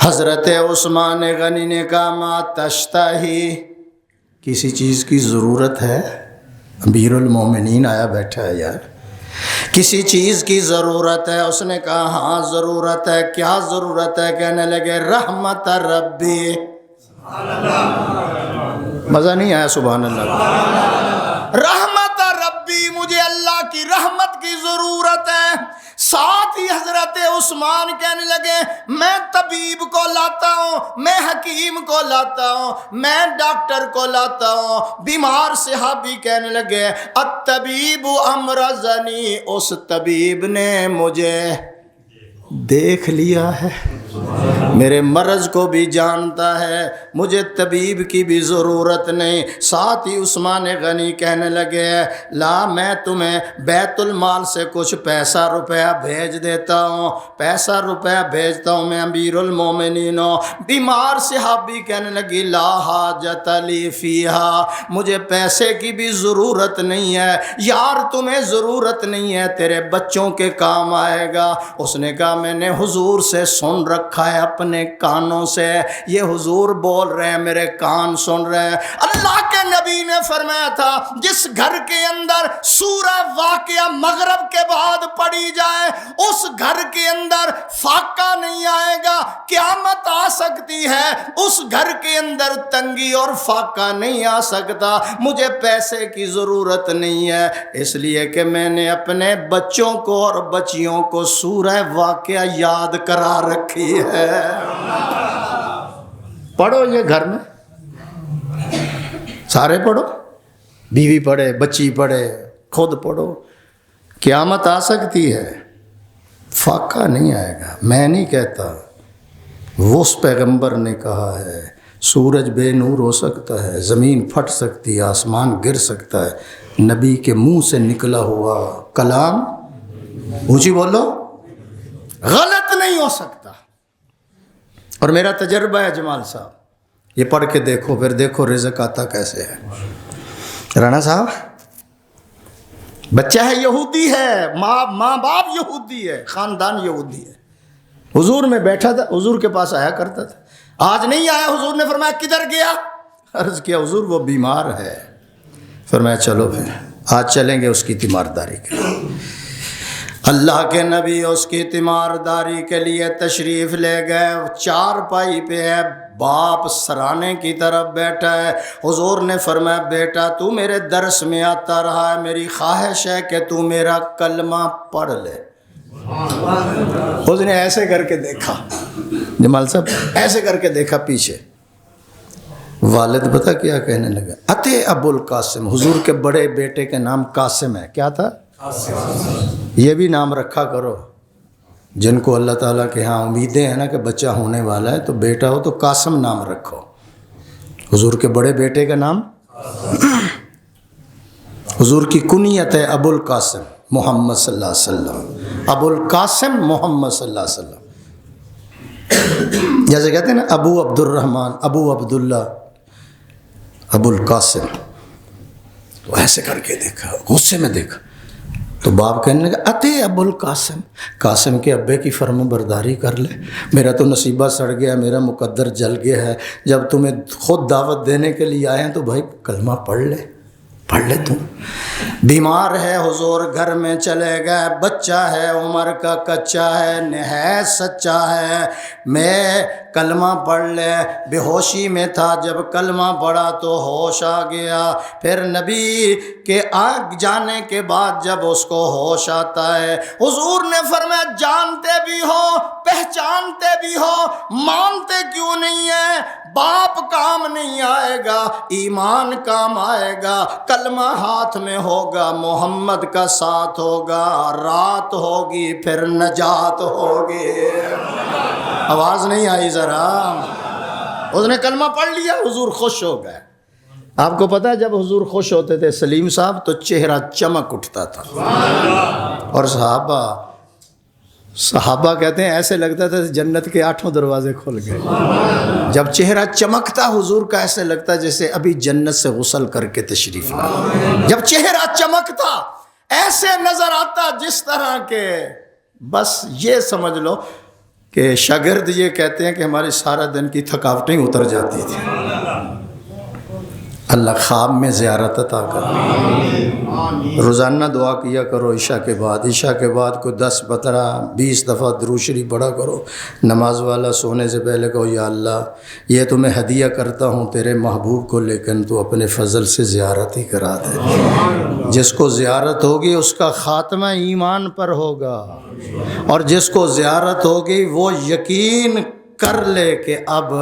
حضرت عثمان غنی نے کہا ما تشتہی، کسی چیز کی ضرورت ہے؟ امیر المومنین آیا بیٹھا ہے یار، کسی چیز کی ضرورت ہے؟ اس نے کہا ہاں ضرورت ہے۔ کیا ضرورت ہے؟ کہنے لگے رحمت ربی، مزہ نہیں آیا سبحان اللہ، رحمت ربی، مجھے اللہ کی رحمت کی ضرورت ہے۔ ساتھ ہی حضرت عثمان کہنے لگے میں طبیب کو لاتا ہوں، میں حکیم کو لاتا ہوں، میں ڈاکٹر کو لاتا ہوں۔ بیمار صحابی کہنے لگے الطبیب امرضنی، اس طبیب نے مجھے دیکھ لیا ہے، میرے مرض کو بھی جانتا ہے، مجھے طبیب کی بھی ضرورت نہیں۔ ساتھ ہی عثمان غنی کہنے لگے لا، میں تمہیں بیت المال سے کچھ پیسہ روپیہ بھیج دیتا ہوں، پیسہ روپیہ بھیجتا ہوں، میں امیر المومنین ہوں۔ بیمار صحابی کہنے لگی لا حاجت لی فیہا، مجھے پیسے کی بھی ضرورت نہیں ہے یار، تمہیں ضرورت نہیں ہے، تیرے بچوں کے کام آئے گا۔ اس نے کہا میں نے حضور سے سن رکھا ہے اپنے کانوں سے، یہ حضور بول رہے ہیں، میرے کان سن رہے ہیں۔ اللہ کے نبی نے فرمایا تھا جس گھر کے اندر سورہ واقعہ مغرب کے بعد پڑھی جائے اس گھر کے اندر فاقہ نہیں آئے گا، قیامت آ سکتی ہے، اس گھر کے اندر تنگی اور فاقہ نہیں آ سکتا۔ مجھے پیسے کی ضرورت نہیں ہے، اس لیے کہ میں نے اپنے بچوں کو اور بچیوں کو سورہ واقعہ یاد کرا رکھی ہے۔ پڑھو یہ گھر میں سارے پڑھو، بیوی پڑھے، بچی پڑھے، خود پڑھو، قیامت آ سکتی ہے، فاقہ نہیں آئے گا۔ میں نہیں کہتا، وہ اس پیغمبر نے کہا ہے سورج بے نور ہو سکتا ہے، زمین پھٹ سکتی ہے، آسمان گر سکتا ہے، نبی کے منہ سے نکلا ہوا کلام اونچی بولو غلط نہیں ہو سکتا۔ اور میرا تجربہ ہے جمال صاحب، یہ پڑھ کے دیکھو، پھر دیکھو رزق آتا کیسے ہے۔ رانا صاحب بچہ ہے یہودی ہے، ماں باپ یہودی ہے، خاندان یہودی ہے، حضور میں بیٹھا تھا، حضور کے پاس آیا کرتا تھا، آج نہیں آیا، حضور نے فرمایا کدھر گیا؟ عرض کیا حضور وہ بیمار ہے، فرمایا چلو پھر آج چلیں گے اس کی تیمارداری کے لیے۔ اللہ کے نبی اس کی تیمارداری کے لیے تشریف لے گئے، چار پائی پہ ہے، باپ سرانے کی طرف بیٹھا ہے۔ حضور نے فرمایا بیٹا تو میرے درس میں آتا رہا ہے، میری خواہش ہے کہ تو میرا کلمہ پڑھ لے۔ اس نے ایسے کر کے دیکھا، جمال صاحب ایسے کر کے دیکھا پیچھے، والد پتہ کیا کہنے لگا اتے ابو القاسم، حضور کے بڑے بیٹے کے نام قاسم ہے، کیا تھا؟ یہ بھی نام رکھا کرو، جن کو اللہ تعالیٰ کے ہاں امیدیں ہیں نا کہ بچہ ہونے والا ہے تو بیٹا ہو تو قاسم نام رکھو۔ حضور کے بڑے بیٹے کا نام، حضور کی کنیت ہے ابو القاسم محمد صلی اللہ علیہ وسلم، ابو القاسم محمد صلی اللہ علیہ وسلم، جیسے کہتے ہیں نا ابو عبد الرحمن، ابو عبداللہ، ابو القاسم۔ تو ایسے کر کے دیکھا، غصے میں دیکھا تو باپ کہنے لگا اتے ابو القاسم، قاسم کے ابے کی فرما برداری کر لے، میرا تو نصیبہ سڑ گیا، میرا مقدر جل گیا ہے، جب تمہیں خود دعوت دینے کے لیے آئے ہیں تو بھائی کلمہ پڑھ لے، پڑھ لے تم۔ بیمار ہے حضور گھر میں چلے گئے، بچہ ہے عمر کا کچا ہے، نہایت سچا ہے، میں کلمہ پڑھ لے، بے ہوشی میں تھا، جب کلمہ پڑھا تو ہوش آ گیا، پھر نبی کے آگ جانے کے بعد جب اس کو ہوش آتا ہے، حضور نے فرمایا جانتے بھی ہو، پہچانتے بھی ہو، مانتے کیوں نہیں ہے؟ باپ کام نہیں آئے گا، ایمان کام آئے گا، کلمہ ہاتھ میں ہوگا، محمد کا ساتھ ہوگا، رات ہوگی پھر نجات ہوگی۔ آواز نہیں آئی ذرا؟ اس نے کلمہ پڑھ لیا، حضور خوش ہو گئے۔ آپ کو پتا ہے جب حضور خوش ہوتے تھے سلیم صاحب تو چہرہ چمک اٹھتا تھا، اور صحابہ کہتے ہیں ایسے لگتا تھا جنت کے 8 دروازے کھل گئے۔ جب چہرہ چمکتا حضور کا ایسے لگتا جیسے ابھی جنت سے غسل کر کے تشریف لائے۔ جب چہرہ چمکتا ایسے نظر آتا جس طرح کے، بس یہ سمجھ لو کہ شاگرد یہ کہتے ہیں کہ ہماری سارا دن کی تھکاوٹیں اتر جاتی تھی۔ اللہ خواب میں زیارت عطا کرے۔ روزانہ دعا کیا کرو عشاء کے بعد، عشاء کے بعد کوئی 10 15 20 دفعہ درود شریف پڑھا کرو۔ نماز والا سونے سے پہلے کہو یا اللہ یہ تو میں ہدیہ کرتا ہوں تیرے محبوب کو، لیکن تو اپنے فضل سے زیارت ہی کرا دے۔ جس کو زیارت ہوگی اس کا خاتمہ ایمان پر ہوگا، اور جس کو زیارت ہوگی وہ یقین کر لے کہ اب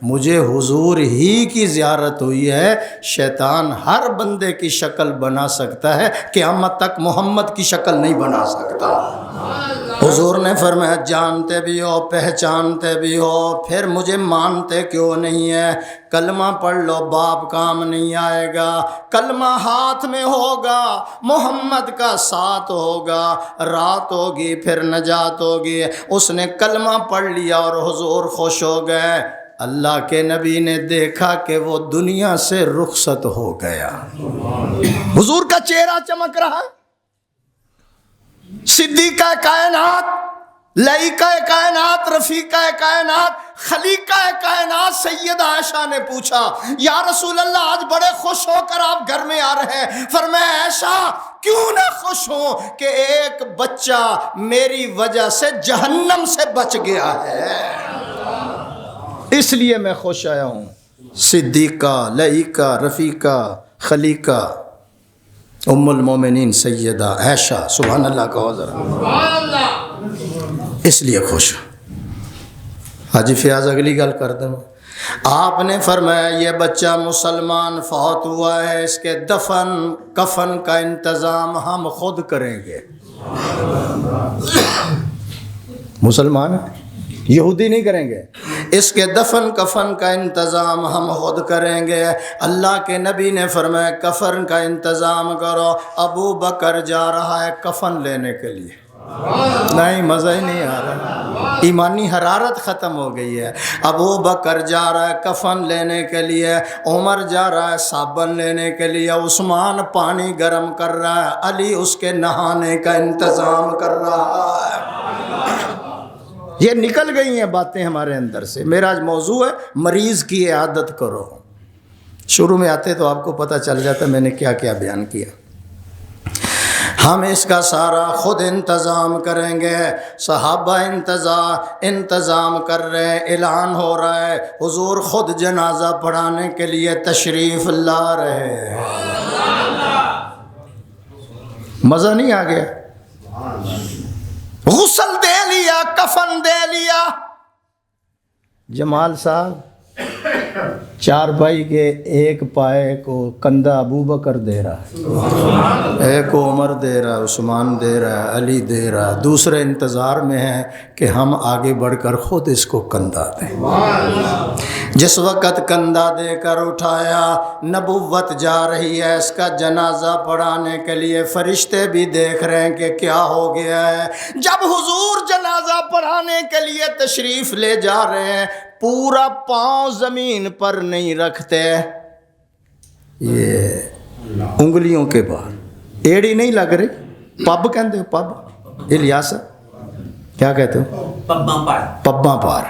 مجھے حضور ہی کی زیارت ہوئی ہے۔ شیطان ہر بندے کی شکل بنا سکتا ہے، قیامت تک محمد کی شکل نہیں بنا سکتا۔ حضور نے فرمایا جانتے بھی ہو، پہچانتے بھی ہو، پھر مجھے مانتے کیوں نہیں ہے؟ کلمہ پڑھ لو، باپ کام نہیں آئے گا، کلمہ ہاتھ میں ہوگا، محمد کا ساتھ ہوگا، رات ہوگی پھر نجات ہوگی۔ اس نے کلمہ پڑھ لیا اور حضور خوش ہو گئے۔ اللہ کے نبی نے دیکھا کہ وہ دنیا سے رخصت ہو گیا، حضور کا چہرہ چمک رہا۔ صدیقہ کائنات، لائقہ کائنات، رفیقہ کائنات، خلیقہ کائنات سیدہ عائشہ نے پوچھا یا رسول اللہ آج بڑے خوش ہو کر آپ گھر میں آ رہے ہیں۔ فرمایا عائشہ کیوں نہ خوش ہوں کہ ایک بچہ میری وجہ سے جہنم سے بچ گیا ہے، اس لیے میں خوش آیا ہوں۔ صدیقہ، لائقہ، رفیقہ، خلیقہ، ام المومنین سیدہ عائشہ، سبحان اللہ کہو ذرا، اس لیے خوش ہوں۔ حاجی فیاض اگلی گل کر دوں، آپ نے فرمایا یہ بچہ مسلمان فوت ہوا ہے، اس کے دفن کفن کا انتظام ہم خود کریں گے۔ مسلمان یہودی نہیں کریں گے، اس کے دفن کفن کا انتظام ہم خود کریں گے۔ اللہ کے نبی نے فرمایا کفن کا انتظام کرو۔ ابو بکر جا رہا ہے کفن لینے کے لیے، نہیں مزہ ہی نہیں آ رہا، ایمانی حرارت ختم ہو گئی ہے۔ ابو بکر جا رہا ہے کفن لینے کے لیے، عمر جا رہا ہے صابن لینے کے لیے، عثمان پانی گرم کر رہا ہے، علی اس کے نہانے کا انتظام کر رہا ہے۔ یہ نکل گئی ہیں باتیں ہمارے اندر سے۔ میرا آج موضوع ہے مریض کی عیادت کرو۔ شروع میں آتے تو آپ کو پتہ چل جاتا میں نے کیا کیا بیان کیا۔ ہم اس کا سارا خود انتظام کریں گے۔ صحابہ انتظام کر رہے ہیں، اعلان ہو رہا ہے، حضور خود جنازہ پڑھانے کے لیے تشریف لا رہے ہیں۔ مزہ نہیں آ گیا؟ غسل دے لیا، کفن دے لیا۔ جمال صاحب چارپائی کے ایک پائے کو کندھا ابو بکر دے رہا ہے، ایک کو عمر دے رہا ہے، عثمان دے رہا ہے، علی دے رہا ہے، دوسرے انتظار میں ہیں کہ ہم آگے بڑھ کر خود اس کو کندھا دیں۔ جس وقت کندھا دے کر اٹھایا، نبوت جا رہی ہے اس کا جنازہ پڑھانے کے لیے، فرشتے بھی دیکھ رہے ہیں کہ کیا ہو گیا ہے۔ جب حضور جنازہ پڑھانے کے لیے تشریف لے جا رہے ہیں، پورا پاؤں زمین پر نہیں رکھتے، یہ انگلیوں کے باہر، ایڑی نہیں لگ رہی، پب کہتے ہو، پب الیاس کیا کہتے ہو، پباں پار،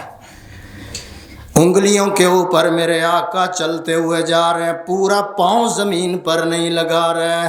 انگلیوں کے اوپر میرے آقا چلتے ہوئے جا رہے ہیں، پورا پاؤں زمین پر نہیں لگا رہے ہیں۔